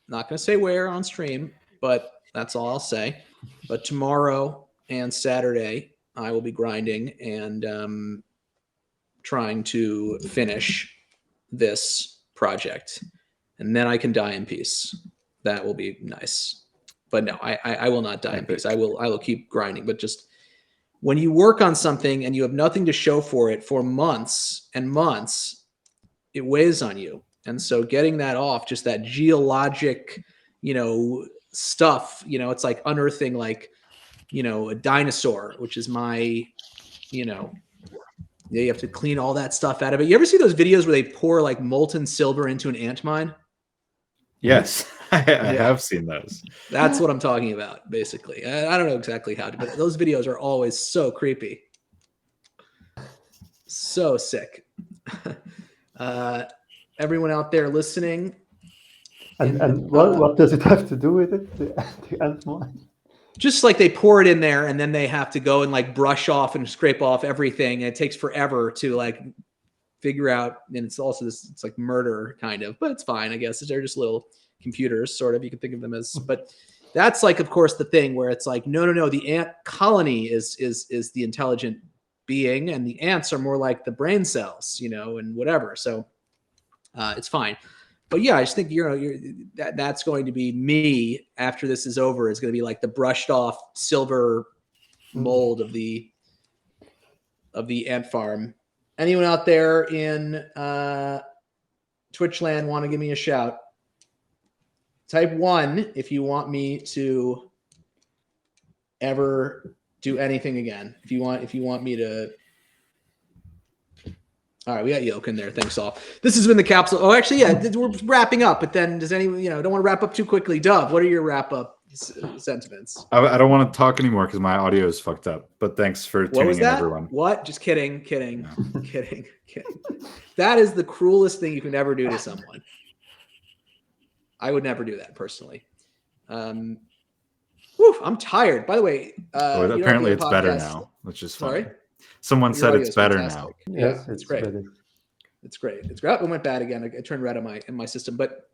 Not going to say where on stream, but that's all I'll say. But tomorrow and Saturday, I will be grinding and trying to finish this project. And then I can die in peace. That will be nice. But no, I will not die in peace. I will keep grinding. But just when you work on something and you have nothing to show for it for months and months, it weighs on you. And so getting that off, just that geologic, stuff, it's like unearthing like, a dinosaur, which is my, you have to clean all that stuff out of it. You ever see those videos where they pour like molten silver into an ant mine? Yes, I have seen those. That's what I'm talking about, basically. I don't know exactly how, but those videos are always so creepy. So sick. Everyone out there listening. And what does it have to do with it? The ant mine? Just like they pour it in there and then they have to go and like brush off and scrape off everything. And it takes forever to like figure out. And it's also it's like murder kind of, but it's fine. I guess they're just little computers sort of, you can think of them as, but that's like, of course, the thing where it's like, no, the ant colony is the intelligent being, and the ants are more like the brain cells, and whatever. So it's fine. But yeah, I just think that's going to be me after this is over. It's going to be like the brushed off silver mold of the ant farm. Anyone out there in Twitchland want to give me a shout? Type 1 if you want me to ever do anything again. If you want me to. All right, we got Yoke in there. Thanks all. This has been the Capsule. Oh, actually, yeah, we're wrapping up. But then, does anyone, don't want to wrap up too quickly? Dove, what are your wrap up sentiments? I don't want to talk anymore because my audio is fucked up. But thanks for tuning in, everyone. What? Just kidding. Kidding. That is the cruelest thing you can ever do to someone. I would never do that personally. I'm tired. By the way, apparently it's better now, which is funny. Sorry? Someone said it's better now. Yes, it's great. Better. It's great. It's great. It went bad again. It turned red in my system. But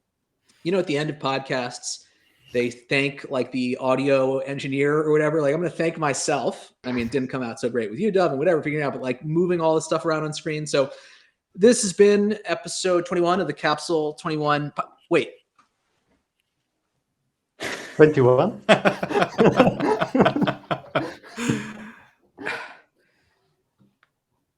at the end of podcasts, they thank like the audio engineer or whatever. Like, I'm going to thank myself. I mean, it didn't come out so great with you, Dove, and whatever, figuring out, but like moving all this stuff around on screen. So this has been episode 21 of the Capsule 21. Wait. 21?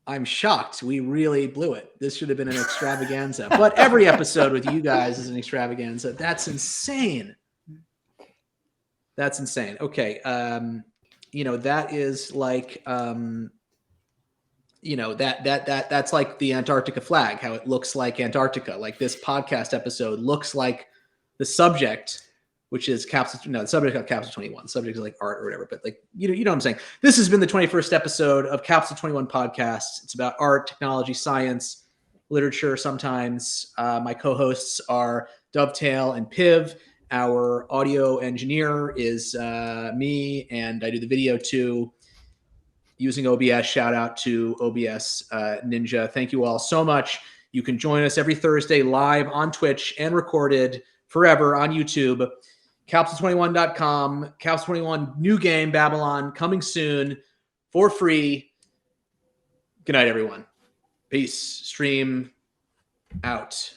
I'm shocked. We really blew it. This should have been an extravaganza. But every episode with you guys is an extravaganza. That's insane. Okay. That is like, that's like the Antarctica flag, how it looks like Antarctica. Like this podcast episode looks like the subject, which is the subject of Capsule 21. The subject is like art or whatever, but like, you know what I'm saying? This has been the 21st episode of Capsule 21 podcast. It's about art, technology, science, literature sometimes. My co-hosts are Dovetail and Piv. Our audio engineer is me, and I do the video too using OBS. Shout out to OBS Ninja. Thank you all so much. You can join us every Thursday live on Twitch and recorded forever on YouTube. Capsule21.com. Capsule 21 new game, Babylon, coming soon for free. Good night, everyone. Peace. Stream out.